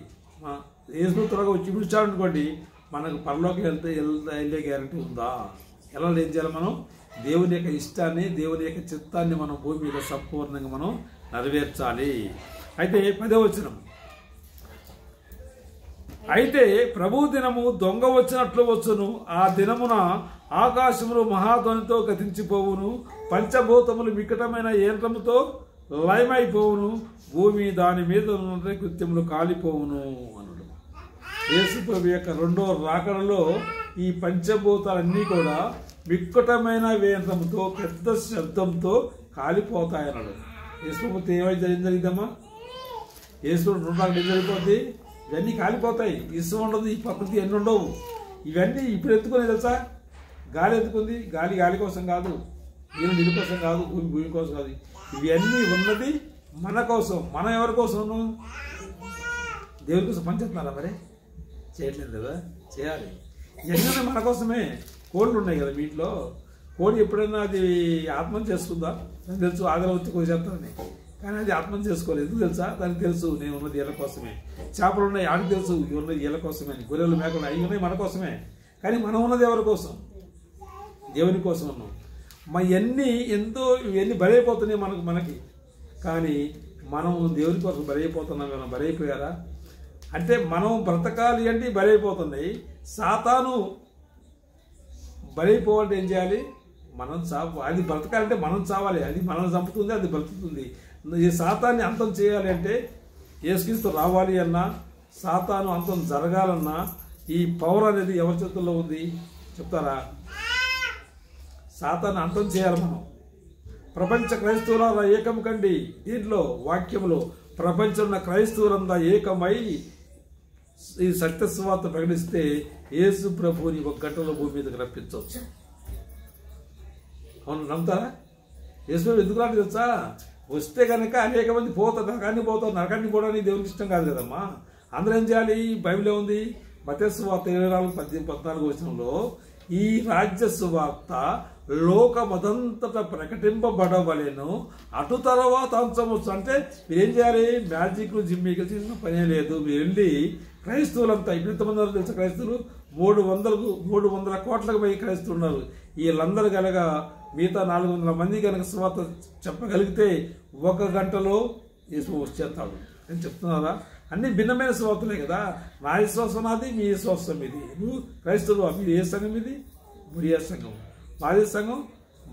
యేసు త్వరగా వచ్చి పిలిచాడు అనుకోండి, మనకు పరలోకి వెళ్ళే గ్యారంటీ ఉందా? ఎలా ఏం చేయాలి? మనం దేవుని యొక్క ఇష్టాన్ని, దేవుని యొక్క చిత్తాన్ని మనం భూమి మీద సంపూర్ణంగా మనం నెరవేర్చాలి. అయితే 10వ వచనం, అయితే ప్రభు దినము దొంగ వచ్చినట్లు వచ్చును, ఆ దినమున ఆకాశములు మహాధ్వనితో గతించిపోవును, పంచభూతములు వికటమైన యంత్రముతో లయమైపోవును, భూమి దాని మీద ఉన్న కృత్యములు కాలిపోవును అన్నాడు. యేసు ప్రభు యొక్క రెండో రాకడలో ఈ పంచభూతాలన్నీ కూడా వికటమైన యంత్రముతో పెద్ద శబ్దంతో కాలిపోతాయన్నాడు. యేసు ప్రభుతో ఏమైతే జరిగిందమ్మా? యేసు రెండో ఏం జరిగిపోద్ది? ఇవన్నీ కాలిపోతాయి. ఇసుక ఉండదు, ఈ ప్రకృతి ఎన్ని ఉండవు. ఇవన్నీ ఇప్పుడు ఎత్తుకునే తెలుసా? గాలి ఎత్తుకుంది. గాలి కోసం కాదు, నీళ్ళు కోసం కాదు, భూమి కోసం కాదు. ఇవన్నీ ఉన్నది మన కోసం. మనం ఎవరి కోసం ఉన్నాం? దేవుడి కోసం పనిచేస్తున్నారా? మరి చేయట్లేదు కదా, చేయాలి. ఎన్నైనా మన కోసమే. కోళ్ళు ఉన్నాయి కదా మీ ఇంట్లో, కోడి ఎప్పుడైనా అది ఆత్మహత్య చేసుకుందా? నాకు తెలుసు, ఆగల వచ్చి కోసేస్తానని. కానీ అది ఆత్మహత్య చేసుకోలేదు. ఎందుకు తెలుసా? దానికి తెలుసు నేను ఉన్నది వీళ్ళ కోసమే. చేపలు ఉన్నాయి, ఆడికి తెలుసు ఇవి ఉన్నది వీళ్ళ కోసమే. గొర్రెలు మేకలు అవి ఉన్నాయి మన కోసమే. కానీ మనం ఉన్నది ఎవరి కోసం? దేవుని కోసం ఉన్నాం. ఇవన్నీ ఇవన్నీ బలైపోతున్నాయి మనకి. కానీ మనం దేవుని కోసం బలైపోతున్నాం. మనం బలైపోయారా అంటే మనం బ్రతకాలి అంటే బలైపోతున్నాయి. సాతాను బలైపోవాలంటే ఏం చేయాలి? మనం అది బ్రతకాలంటే మనం చావాలి. అది మనం చంపుతుంది, అది బ్రతుకుతుంది. ఈ సాతాన్ని అంతం చేయాలి అంటే యేసుక్రీస్తు రావాలి అన్నా, సాతాను అంతం జరగాలన్నా ఈ పవర్ అనేది ఎవరి చేతుల్లో ఉంది చెప్తారా? సాతాన్ని అంతం చేయాలి మనం. ప్రపంచ క్రైస్తవుల ఏకం కండి. దీంట్లో వాక్యంలో ప్రపంచంలో క్రైస్తవులంతా ఏకమై ఈ సత్యస్వార్త ప్రకటిస్తే యేసు ప్రభువుని 1 గంటలో భూమి మీదకి రప్పించవచ్చు. అవును, నమ్ముతారా? యేసు ప్రభు ఎందుకు రాదు తెలుసా? వస్తే కనుక అనేక మంది పోతారు, నరకాన్ని పోవడానికి దేవునికి ఇష్టం కాదు కదమ్మా. అందరూ ఏం చేయాలి? బైబిల్ ఏముంది? మత్తయి సువార్త 24:14 వచనంలో ఈ రాజ్య సువార్త లోకమదంతట ప్రకటింపబడవలెను, అటు తర్వాత అంచవచ్చు. అంటే మీరేం చేయాలి? మ్యాజిక్ జిమ్మికి చేసిన పనే లేదు. మీరు వెళ్ళి క్రైస్తవులంతా ఇప్పుడు ఎంతమంది ఉన్నారు తెలుసా? క్రైస్తవులు 300 కోట్లకు పై క్రైస్తవులు ఉన్నారు. వీళ్ళందరూ కనుక మిగతా 400 మంది కనుక సువార్త చెప్పగలిగితే 1 గంటలో యేసు వచ్చేస్తాడు అని చెప్తున్నారా? అన్ని భిన్నమైన సువార్తలే కదా. నా విశ్వాసం నాది, మీ విశ్వాసం ఇది. నువ్వు క్రైస్తవులు, మీరు ఏ సంఘం? ఇది మురియా సంఘం. మాది సంఘం,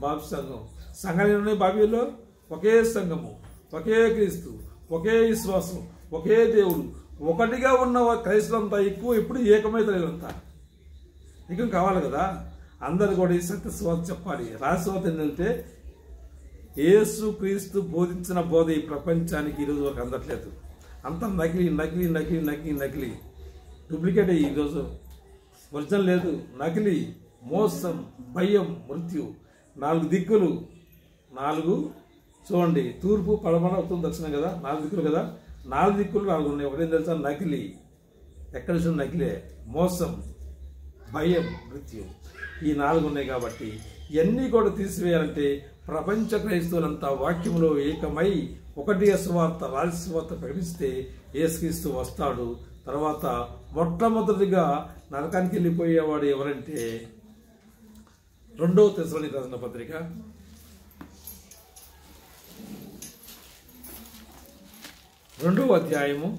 బాబు సంఘం. సంఘాలు ఉన్నాయి బాబీలో. ఒకే సంఘము, ఒకే క్రీస్తు, ఒకే విశ్వాసం, ఒకే దేవుడు. ఒకటిగా ఉన్న క్రైస్తవులంతా ఎక్కువ ఎప్పుడు ఏకమైతలేదంతా. ఏకం కావాలి కదా. అందరు కూడా ఈ సత్య సువార్త చెప్పాలి. రహస్యవార్త ఏంటంటే యేసు క్రీస్తు బోధించిన బోధ ఈ ప్రపంచానికి ఈరోజు వరకు అందట్లేదు. అంత నకిలీ డూప్లికేట్. ఈరోజు ఒరిజినల్ లేదు, నకిలీ, మోసం, భయం, మృత్యు. 4 దిక్కులు, 4 చూడండి, తూర్పు, పడమర, ఉత్తరం, దక్షిణం కదా. 4 దిక్కులు కదా. 4 దిక్కులు 4 ఉన్నాయి. ఒకటేం తెలుసా? నకిలీ. ఎక్కడ చూసిన నకిలే. మోసం, భయం, మృత్యు. ఈ 4 ఉన్నాయి. కాబట్టి ఇవన్నీ కూడా తీసివేయాలంటే ప్రపంచ క్రైస్తవులంతా వాక్యంలో ఏకమై ఒకటిగా సువార్త, రాజసువార్త ప్రకటిస్తే యేసుక్రీస్తు వస్తాడు. తర్వాత మొట్టమొదటిగా నరకానికి వెళ్ళిపోయేవాడు ఎవరంటే 2 తెస్సలోనికీయులకు రాసిన పత్రిక 2వ అధ్యాయము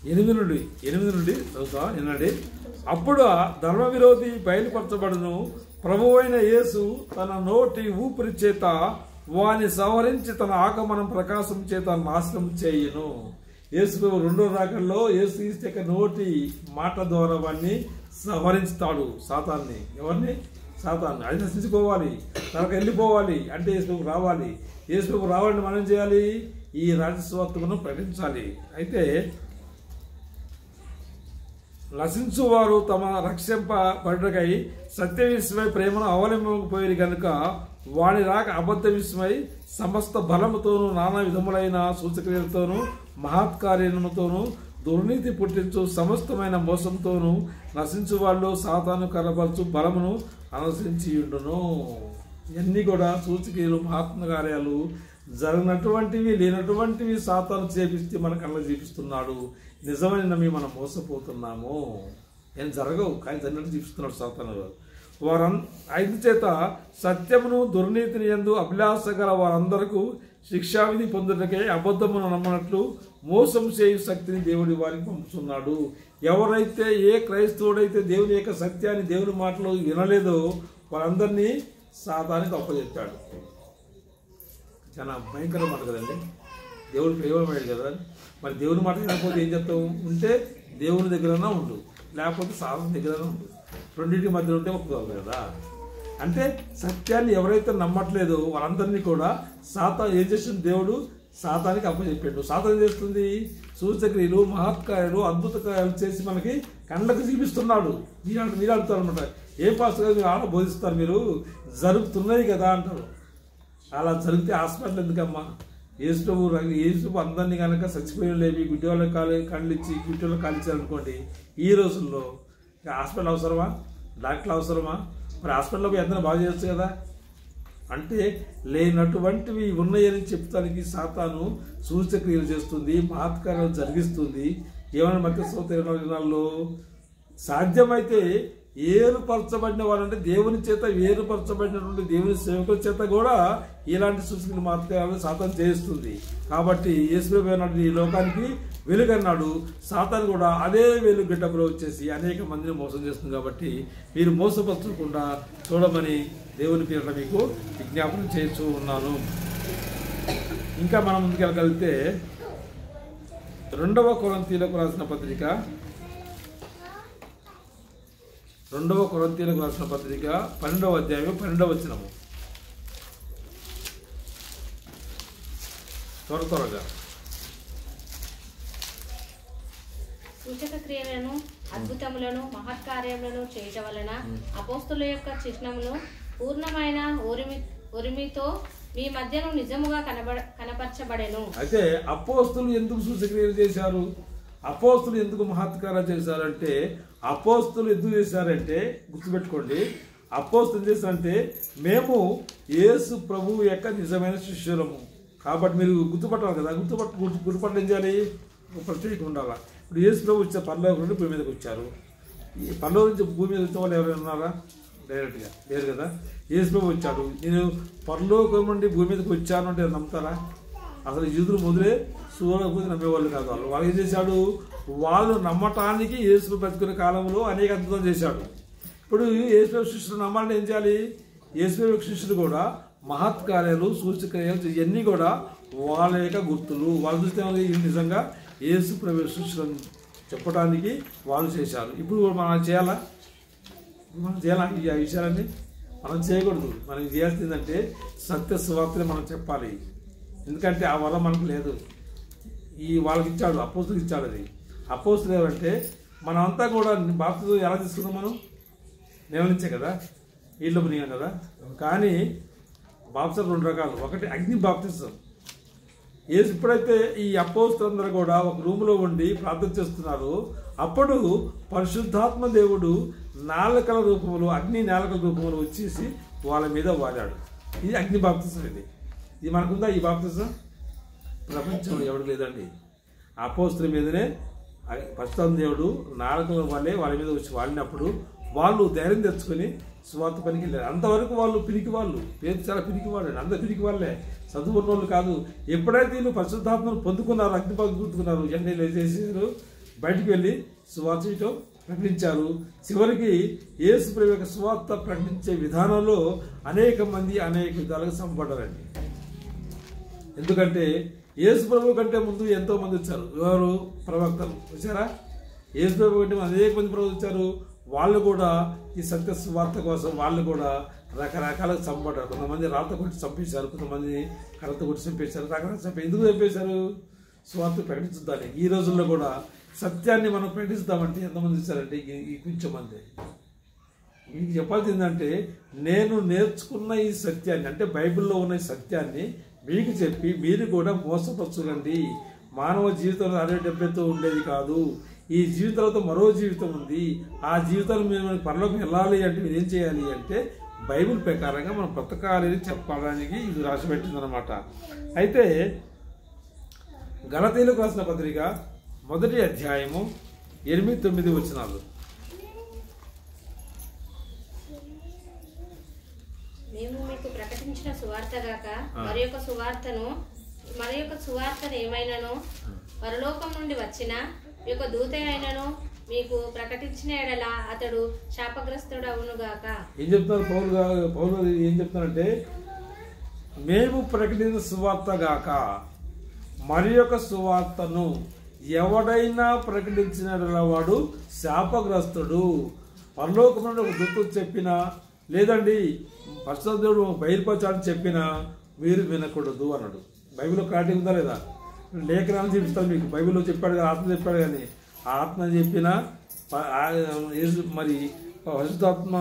8 నుండి చదువుతా వినండి. అప్పుడు ధర్మ విరోధి బయలుపరచబడును, ప్రభువైన యేసు తన నోటి ఊపిరి చేత వాని సవరించి తన ఆగమనం ప్రకాశం చేత నాశనం చేయును. యేసు 2వ రాకడలో యేసు యొక్క నోటి మాట ద్వారా వాడిని సవరించుతాడు. సాతాన్ని. ఎవరిని? సాతాన్ని. అది నశించుకోవాలి, తనకు వెళ్ళిపోవాలి అంటే యేసు రావాలి. యేసు రావాలని మనం చేయాలి, ఈ రాజస్వార్తను ప్రకటించాలి. అయితే నశించువారు తమ రక్షింపబడుటకై సత్య విషయమై ప్రేమను అవలంబించకపోయారు గనుక వాని రాక అబద్ధ విషయమై సమస్త బలముతోనూ నానా విధములైన సూచక్రియలతోనూ మహత్కార్యముతోనూ దుర్నీతి పుట్టించు సమస్తమైన మోసంతోనూ నశించు వాళ్ళు సాతాను కనబరచు బలమును అనుసరించియుండును. ఇవన్నీ కూడా సూచక్రియలు, మహాత్మ కార్యాలు జరిగినటువంటివి లేనటువంటివి సాతాను చేపిస్తే మన కళ్ళకు చూపిస్తున్నాడు. నిజమైన నమ్మి మనం మోసపోతున్నాము. ఏం జరగవు కానీ జరిగినట్టు చూపిస్తున్నాడు సాతాను. చేత సత్యమును దుర్నీతిని యందు అభిలాష గల వారందరకు శిక్షావిధి పొందుటకే అబద్ధమును నమ్మనట్లు మోసం చేయు శక్తిని దేవుడి వారికి పంపుతున్నాడు. ఎవరైతే ఏ క్రైస్తవుడైతే దేవుని యొక్క సత్యాన్ని, దేవుని మాటలు వినలేదో వారందరినీ సాతానికి అప్పచెప్పాడు. చాలా భయంకరమైన మాట కదండి. దేవుడు ప్రేమమయ్యాడు కదా. మరి దేవుని మాట వినకపోతే ఏం చెప్తావు? ఉంటే దేవుని దగ్గరన్నా ఉండు, లేకపోతే సాధన దగ్గరన్నా ఉండు. రెండింటి మధ్యలో ఉంటే ఒప్పుకోవాలి కదా. అంటే సత్యాన్ని ఎవరైతే నమ్మట్లేదో వాళ్ళందరినీ కూడా ఏం చేస్తుంది? దేవుడు సాతానికి అప్పచెప్పాడు. సాతాను చేస్తుంది సూచక్రియలు, మహత్కార్యాలు, అద్భుత కార్యాలు చేసి మనకి కళ్ళకు చూపిస్తున్నాడు. మీరు అడుగుతారు అనమాట, ఏ పాస్టర్ గారు మీరు ఆడ బోధిస్తారు, మీరు జరుగుతున్నాయి కదా అంటారు. అలా జరిగితే హాస్పిటల్ ఎందుకమ్మా? యేసు అందరినీ కనుక చచ్చిపోయిన లేవి గుడ్డి వాళ్ళకి కళ్ళు ఇచ్చి గుడ్డి వాళ్ళకి కాళ్ళు ఇచ్చారనుకోండి, ఈ రోజుల్లో హాస్పిటల్ అవసరమా, డాక్టర్లు అవసరమా? మరి హాస్పిటల్లో పోయి అందరూ బాగా చేయొచ్చు కదా. అంటే లేనటువంటివి ఉన్నాయని చెప్తానికి సాతాను సూచక్రియలు చేస్తుంది, మహత్కార్యాలు జరిగిస్తుంది. ఏమైనా మధ్యస్థ దినాల్లో సాధ్యమైతే ఏర్పరచబడిన వాళ్ళంటే దేవుని చేత ఏర్పరచబడినటువంటి దేవుని సేవకుల చేత కూడా ఇలాంటి సూచనలు మహత్కార్యాలను సాతాను చేస్తుంది. కాబట్టి యేసుప్రభు అన్నాడు ఈ లోకానికి వెలుగన్నాడు. సాతాను కూడా అదే వెలుగు గిట్టపులో వచ్చేసి అనేక మందిని మోసం చేస్తుంది. కాబట్టి మీరు మోసపరచకుండా చూడమని దేవుని పేరున మీకు విజ్ఞాపనం చేస్తూ ఉన్నాను. ఇంకా మనం ముందుకెళ్ళగలిగితే 2వ కొరింథీయులకు రాసిన పత్రిక 12వ అధ్యాయం 12వ వచనము. త్వరగా సూచక క్రియలను, అద్భుతములను, మహత్కార్యములను చేయటం వలన అపోస్తుల యొక్క చిహ్నములు పూర్ణమైన ఉరిమితో మీ మధ్యను నిజముగా కనపరచబడెను. అయితే అపోస్తులు ఎందుకు సూచక్రియలు చేశారు, అపోస్తులు ఎందుకు మహత్కార్యాలు చేశారంటే, అపోస్తులు ఎందుకు చేశారంటే గుర్తుపెట్టుకోండి, అపోస్తులు చేశారంటే మేము యేసు ప్రభువు యొక్క నిజమైన శిష్యులము. కాబట్టి మీరు గుర్తుపట్టాలి కదా. గుర్తుపట్టడం ఏం చేయాలి? ప్రత్యేకంగా ఉండాలా. ఇప్పుడు యేసు ప్రభు వచ్చే పరలోకం నుండి భూమి మీదకి వచ్చారు. ఈ పరలోకం నుంచి భూమి మీద వచ్చిన వాళ్ళు ఎవరైనా ఉన్నారా? డైరెక్ట్గా లేరు కదా. యేసు ప్రభు వచ్చాడు, నేను పరలోకం నుండి భూమి మీదకి వచ్చాను అంటే నమ్ముతారా? అసలు యూదులు మొదలే సూర్యభూతి నమ్మేవాళ్ళు కాదు. వాళ్ళు ఏం చేశాడు? వాళ్ళు నమ్మటానికి యేసు బతుకునే కాలంలో అనేక అద్భుతాలు చేశాడు. ఇప్పుడు యేసు శిష్యులు నమ్మాలంటే ఏం చేయాలి? యేసు శిష్యులు కూడా మహత్కార్యాలు, సూచక్రియలు ఇవన్నీ కూడా వాళ్ళ యొక్క గుర్తులు. వాళ్ళు చూస్తే నిజంగా యేసు ప్రభు శిష్యులను చెప్పడానికి వాళ్ళు చేశారు. ఇప్పుడు మనం చేయాలా? ఈ విషయాలన్నీ మనం చేయకూడదు. మనం చేయాల్సిందంటే సత్య సువార్తని మనం చెప్పాలి. ఎందుకంటే ఆ వల్ల మనకు లేదు. ఈ వాళ్ళకి ఇచ్చాడు, అపోస్తులకు ఇచ్చాడు. అది అపోస్తులు ఏమంటే మనమంతా కూడా బాప్తిజం ఎలా తీసుకున్నాం? మనం నేలనిచ్చే కదా, నీళ్ళు మునిగాం కదా. కానీ బాప్తిజం 2 రకాలు. ఒకటి అగ్ని బాప్తిజం. ఎప్పుడైతే ఈ అపోస్తులందరూ కూడా ఒక రూమ్లో ఉండి ప్రార్థన చేస్తున్నారు, అప్పుడు పరిశుద్ధాత్మ దేవుడు నాలుకల రూపంలో, అగ్ని నాలుకల రూపంలో వచ్చేసి వాళ్ళ మీద వాడాడు. ఇది అగ్ని బాప్తిజం. ఇది మనకుందా? ఈ బాప్తిజం ప్రపంచంలో ఎవడు లేదండి. అపోస్తుల మీదనే పరిశుద్ధాత్మ దేవుడు నాలుకల వల్లే వాళ్ళ మీద వచ్చి వాడినప్పుడు వాళ్ళు ధైర్యం తెచ్చుకొని సువార్త పనికి వెళ్ళారు. అంతవరకు వాళ్ళు పిరికి వాళ్ళు, పేరు చాలా పిరికి వాళ్ళు, అందరు పిరికి వాళ్ళే, చదువుకున్న వాళ్ళు కాదు. ఎప్పుడైతే వీళ్ళు పరిశుద్ధాత్మను పొందుకున్నారు, అగ్ని పొందుకున్నారు, ఎన్నెళ్ళు చేసేసారు, బయటికి వెళ్ళి సువార్త చేయటం ప్రకటించారు. చివరికి యేసు ప్రభు యొక్క సువార్త ప్రకటించే విధానంలో అనేక మంది అనేక విధాలుగా సంపడ్డారండి. ఎందుకంటే యేసు ప్రభు కంటే ముందు ఎంతో మంది వచ్చారు. ఎవరు? ప్రవక్తలు వచ్చారా? యేసు ప్రభు కంటే అనేక మంది ప్రవక్తలు వచ్చారు. వాళ్ళు కూడా ఈ సత్య సువార్త కోసం వాళ్ళు కూడా రకరకాలుగా చంపబడ్డారు. కొంతమంది రాత కొట్టి చంపేశారు, కొంతమంది కర్రత కొట్టి చంపేశారు, రకరకాల చంపేశారు. ఎందుకు చంపేశారు? సువార్త ప్రకటించుదాన్ని. ఈ రోజుల్లో కూడా సత్యాన్ని మనం ప్రకటిస్తామంటే ఎంతమంది ఇచ్చారంటే ఈ కొంచెం మంది. మీకు చెప్పాల్సింది ఏంటంటే, నేను నేర్చుకున్న ఈ సత్యాన్ని, అంటే బైబిల్లో ఉన్న ఈ సత్యాన్ని మీకు చెప్పి మీరు కూడా మోసపరచుకోండి. మానవ జీవితంలో 60-70తో ఉండేది కాదు. ఈ జీవితంతో మరో జీవితం ఉంది. ఆ జీవితంలో మేము పరలోకం వెళ్ళాలి అంటే మీరు ఏం చేయాలి అంటే బైబిల్ ప్రకారంగా మనం బ్రతకాలి అని చెప్పడానికి ఇది రాసి పెట్టిందనమాట. అయితే గలతీయులకు రాసిన పత్రిక 1వ అధ్యాయము 8-9 వచనాలు. మేము మీకు ప్రకటించిన సువార్తగాక మరి యొక్క సువార్తను ఏమైనాను పరలోకం నుండి వచ్చిన యొక్క దూత అయినను మీకు ప్రకటించిన ఎడల అతడు శాపగ్రస్తుడు అవునుగాక. ఏం చెప్తున్నారు పౌలు ఏం చెప్తున్నారంటే, మేము ప్రకటించిన సువార్త గాక మరి యొక్క సువార్తను ఎవడైనా ప్రకటించిన వాడు శాపగ్రస్తుడు. పరలోకం నుండి ఒక దూత చెప్పినా, లేదండి పరిశుద్ధ దేవుడు బయలుపరచాలని చెప్పినా మీరు వినకూడదు అన్నాడు. బైబిల్లో క్లారిటీ ఉందా లేదా? లేఖనాలు చూపిస్తాను మీకు. బైబిల్లో చెప్పాడు కదా, ఆత్మ చెప్పాడు కానీ ఆత్మ చెప్పినా మరి పరిశుద్ధాత్మ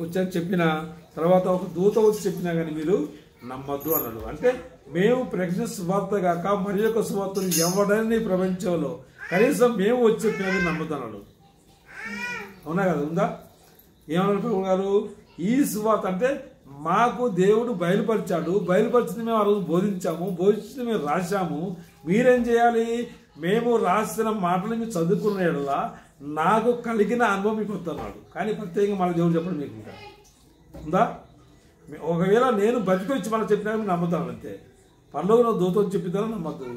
వచ్చాక చెప్పిన తర్వాత ఒక దూత వచ్చి చెప్పినా కానీ మీరు నమ్మద్దు అన్నాడు. అంటే మేము ప్రకటించిన సువార్త కాక మరి యొక్క సువార్తను ఎవడని ప్రపంచంలో కనీసం మేము వచ్చి చెప్పినది నమ్ముతున్నాడు. అవునా కదా? ఉందా? ఏమన్నారు ప్రభు గారు? ఈ సువార్త అంటే మాకు దేవుడు బయలుపరిచింది మేము ఆ రోజు బోధించింది మేము రాశాము. మీరేం చేయాలి? మేము రాసిన మాటలు మీరు చదువుకున్న యెడల నాకు కలిగిన అనుభవం మీకు వస్తున్నాడు. కానీ ప్రత్యేకంగా మన దేవుడు చెప్పడం మీకు ఇంకా ఉందా? ఒకవేళ నేను బతికొచ్చి మనం చెప్పినా మీరు నమ్ముతాను అంతే. పరలోకంలో దూతం చెప్పినాను నమ్మద్దు,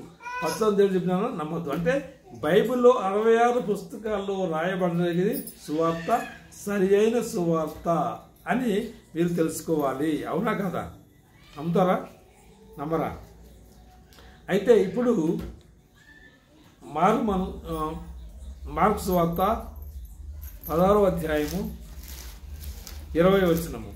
పచ్చని దేవుడు చెప్పినాను నమ్మద్దు. అంటే బైబిల్లో 66 పుస్తకాల్లో రాయబడినది సువార్త సరి అయిన సువార్త అని మీరు తెలుసుకోవాలి. అవునా కదా? నమ్ముతారా? నమ్మరా? అయితే ఇప్పుడు మార్కు సువార్త 16వ అధ్యాయము 20వ వచనము.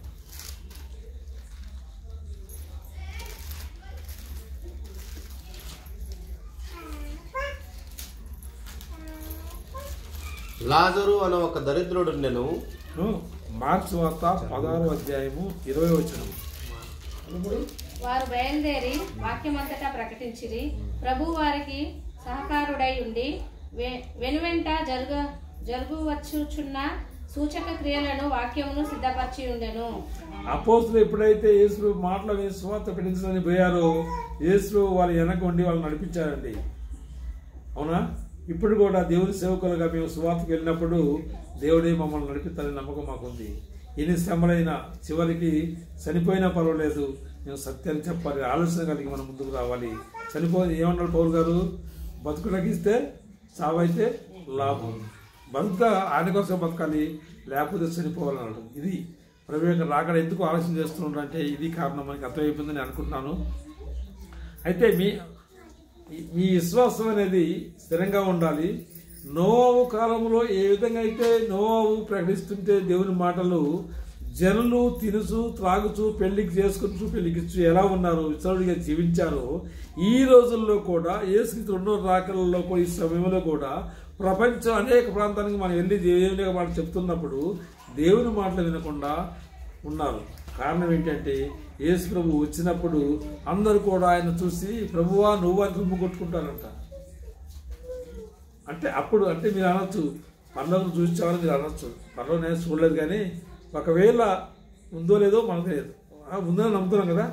లాజరు అనే ఒక దరిద్రుడు నేను. మార్క్స్ వార్త 16వ అధ్యాయము 20వ వచనము. వారు బయలుదేరి వాక్యమంతటా ప్రకటించిరి. ప్రభు వారికి సహకారుడై ఉండి వెనువెంట జరుగువచ్చుచున్న సూచక క్రియలను వాక్యమును సిద్ధపరిచి ఉండెను. అపోస్తులు ఎప్పుడైతే యేసు మాటల మీద సువార్త ప్రకటించడానికి పోయారో యేసు వాళ్ళ వెనక ఉండి వాళ్ళు నడిపించారండి. అవునా? ఇప్పుడు కూడా దేవుని సేవకులుగా మేము సువార్తకు వెళ్ళినప్పుడు దేవుడే మమ్మల్ని నడిపిస్తారని నమ్మకం మాకుంది. ఎన్ని శ్రమలైనా చివరికి చనిపోయినా పర్వాలేదు, మేము సత్యాన్ని చెప్పాలి, ఆలోచన కలిగి మనం ముందుకు రావాలి. ఏమన్నాడు పౌలు గారు? బతుకులకిస్తే చావైతే లాభం. బతుక ఆయన కోసం బతకాలి, లేకపోతే చనిపోవాలన్నాడు. ఇది ప్రభు యొక్క రాకడ ఎందుకు ఆలోచన చేస్తున్నాడు అంటే ఇది కారణం మనకి అర్థమైపోయిందని అనుకుంటున్నాను. అయితే మీ విశ్వాసం అనేది స్థిరంగా ఉండాలి. నోవాహు కాలంలో ఏ విధంగా అయితే నోవాహు ప్రకటిస్తుంటే దేవుని మాటలు జనులు తినుచు త్రాగుచు పెళ్లికి చేసుకుంటూ పెళ్లికిచ్చు ఎలా ఉన్నారు, విశ్రాంతిగా జీవించారో ఈ రోజుల్లో కూడా యేసుక్రీస్తు రెండో రాకడలో ఈ సమయంలో కూడా ప్రపంచం అనేక ప్రాంతానికి మనం వెళ్ళి దేవుని మాట చెప్తున్నప్పుడు దేవుని మాటలు వినకుండా ఉన్నారు. కారణం ఏంటంటే యేసు ప్రభు వచ్చినప్పుడు అందరూ కూడా ఆయన చూసి ప్రభువా నువ్వు అని తుమ్ము కొట్టుకుంటారంట. అంటే అప్పుడు అంటే మీరు అనొచ్చు పరలోకం చూపించామని మీరు అనొచ్చు. పరలోకం నేను చూడలేదు, కానీ ఒకవేళ ఉందో లేదో మనకు లేదు. ఉందని నమ్ముతున్నాం కదా,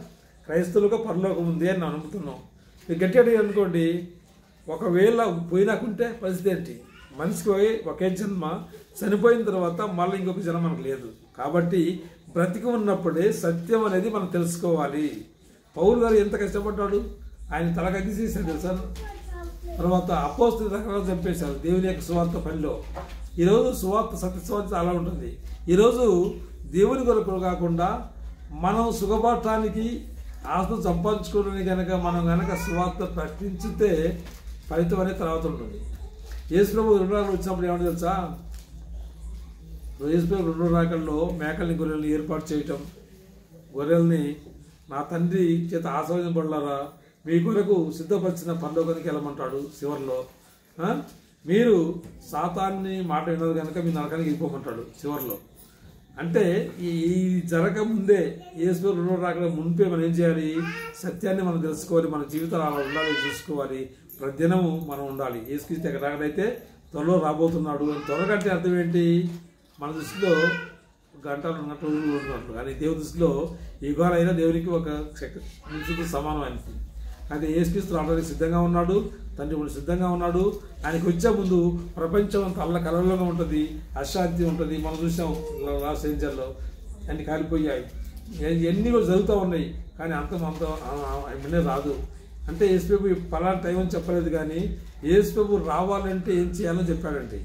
క్రైస్తవులుగా పరలోకం ఉంది అని నమ్ముతున్నాం. మీరు గట్టిగా అనుకోండి, ఒకవేళ పోయినాకుంటే పరిస్థితి ఏంటి? మనిషికి ఒకే జన్మ, చనిపోయిన తర్వాత మళ్ళీ ఇంకొక జన్మ మనకు లేదు. కాబట్టి బ్రతికి ఉన్నప్పుడే సత్యం అనేది మనం తెలుసుకోవాలి. పౌలు గారు ఎంత కష్టపడ్డాడు, ఆయన తలకగ్గి చేశాడు తెలుసా. తర్వాత అపోస్తుల రకాలు చంపేశారు దేవుని యొక్క సువార్త పనిలో. ఈరోజు సువార్త సత్య సువార్త అలా ఉంటుంది. ఈరోజు దేవుని కొరకు కాకుండా మనం సుఖపడటానికి ఆస్తి సంపాదించుకోవడానికి కనుక మనం కనుక సువార్త ప్రకటించితే ఫలితం అనేది తర్వాత ఉంటుంది. యేసు ప్రభు రెండో రాకడలో వచ్చినప్పుడు ఏమన్నా తెలుసా? యేసు ప్రభు రెండో రాకడలో మేకల్ని గొర్రెల్ని ఏర్పాటు చేయటం, గొర్రెల్ని నా తండ్రి చేత ఆశీర్వదించబడలారా మీ కొరకు సిద్ధపరిచిన పరలోకానికి వెళ్ళమంటాడు. చివరిలో మీరు సాతాన్ని మాట వినదు కనుక మీ నరకానికి వెళ్ళిపోమంటాడు చివరిలో. అంటే ఈ జరగముందే యేసు రెండో రాకడ మునిపే మనం ఏం చేయాలి? సత్యాన్ని మనం తెలుసుకోవాలి, మన జీవితాలు అలా ఉండాలి, చూసుకోవాలి. ప్రతిదినము మనం ఉండాలి. యేసుక్రీస్తు ఎక్కడ రాకడైతే త్వరలో రాబోతున్నాడు అని. త్వరగా అంటే అర్థం ఏంటి? మన దృష్టిలో గంటలు ఉన్నట్టు ఉంటున్నట్టు, కానీ దేవుని దృష్టిలో యుగాలైనా దేవునికి ఒక నిమిషంతో సమానం ఆయనకి. అయితే యేసుక్రీస్తు రావడానికి సిద్ధంగా ఉన్నాడు, తండ్రి కూడా సిద్ధంగా ఉన్నాడు. ఆయనకి వచ్చే ముందు ప్రపంచం అంత కలవరంగా ఉంటుంది, అశాంతి ఉంటుంది. మనం చూసాం లాస్ ఏంజల్లో అన్ని కాలిపోయాయి, ఎన్ని కూడా జరుగుతూ ఉన్నాయి, కానీ అంత రాదు. అంటే యేసుప్రభు పలానా టైం అని చెప్పలేదు, కానీ యేసుప్రభు రావాలంటే ఏం చేయాలో చెప్పాడంటే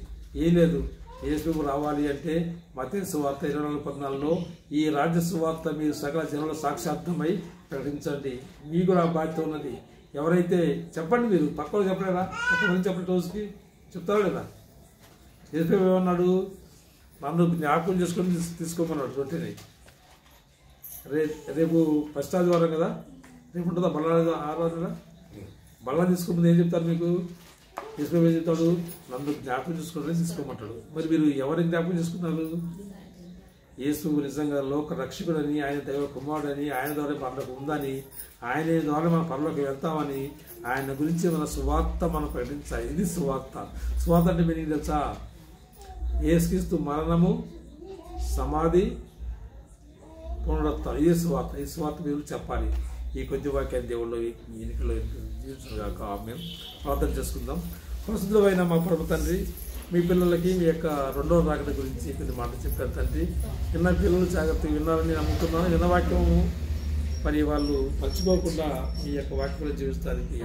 ఏం లేదు. యేసుప్రభు రావాలి అంటే మత్తయి సువార్త 24:14లో ఈ రాజ్య సువార్త మీరు సకల జనుల సాక్షాత్మై ప్రకటించండి. మీకు కూడా బాధ్యత ఉన్నది. ఎవరైతే చెప్పండి, మీరు పక్కన చెప్పలేదా? కొంతమంది చెప్పండి, రోజుకి చెప్తారు లేదా? యేసుప్రభు ఏమన్నాడు? నన్ను జ్ఞాపకం చేసుకొని తీసుకోమన్నాడు రొట్టెని. రేపు ఫస్ట్ ఆదివారం కదా, రేపు ఉంటుందా బల్లా ఆరాధన? బల్లా తీసుకోమని ఏం చెప్తారు మీకు? యేసుప్రభు ఏం చెప్తాడు? నన్ను జ్ఞాపకం చేసుకోవడానికి తీసుకోమంటాడు. మరి మీరు ఎవరిని జ్ఞాపకం చేసుకున్నారు? యేసు నిజంగా లోక రక్షకుడని, ఆయన దైవ కుమారుడని, ఆయన ద్వారా మనకు ఉందని, ఆయన ద్వారా మన పరలోకి వెళ్తామని ఆయన గురించి మన సువార్త మనం ప్రకటించాలి. ఇది సువార్త. సువార్త అంటే మీనింగ్ తెలుసా? యేసుక్రీస్తు మరణము, సమాధి, పునరుత్థానం. ఈ సువార్త మీరు చెప్పాలి. ఈ కొద్ది వాక్యాన్ని దేవుళ్ళు ఎన్నికలో జీవించగాక. ఆమేన్. ప్రార్థన చేసుకుందాం. ప్రస్తుతమైన మా ప్రభు తండ్రి, మీ పిల్లలకి మీ యొక్క రెండవ రాకడ గురించి కొన్ని మాటలు చెప్పారు తండ్రి. విన్న పిల్లలు జాగ్రత్తగా విన్నారని నమ్ముతున్నాను. విన్న వాక్యము మరి వాళ్ళు మర్చిపోకుండా మీ యొక్క వాక్యంలో జీవిస్తానికి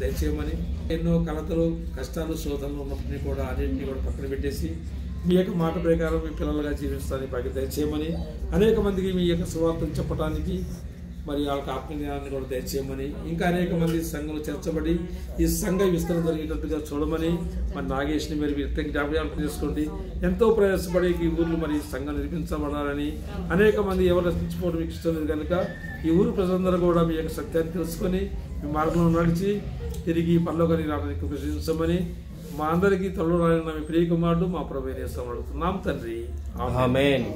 దయచేయమని, ఎన్నో కలతలు, కష్టాలు, శోధనలు ఉన్నప్పటినీ కూడా అన్నింటినీ కూడా పక్కన పెట్టేసి మీ యొక్క మాట ప్రకారం మీ పిల్లలుగా జీవిస్తానికి బాగా దయచేయమని, అనేక మందికి మీ యొక్క సువార్తను చెప్పడానికి మరి వాళ్ళకి ఆత్మజ్ఞానాన్ని కూడా దయచేయమని, ఇంకా అనేక మంది సంఘంలో చేర్చబడి ఈ సంఘ విస్తరణ జరిగేటట్టుగా చూడమని, మరి నాగేష్ని మీరు జ్ఞాపకం చేసుకోండి. ఎంతో ప్రయాసపడి ఈ ఊర్లు మరి సంఘం నిర్మించబడాలని, అనేక మంది ఎవరు రక్షించుకోవడం మీకు ఇష్టం లేదు కనుక ఈ ఊరు ప్రజలందరూ కూడా మీ యొక్క సత్యాన్ని తెలుసుకొని మీ మార్గంలో నడిచి తిరిగి పరలోకానికి రావడానికి ప్రశ్నించమని మా అందరికీ తల్లు రాయన మీ ప్రియ కుమారుడు మా ప్రభువైన యేసు అడుగుతున్నాం తండ్రి. ఆమేన్.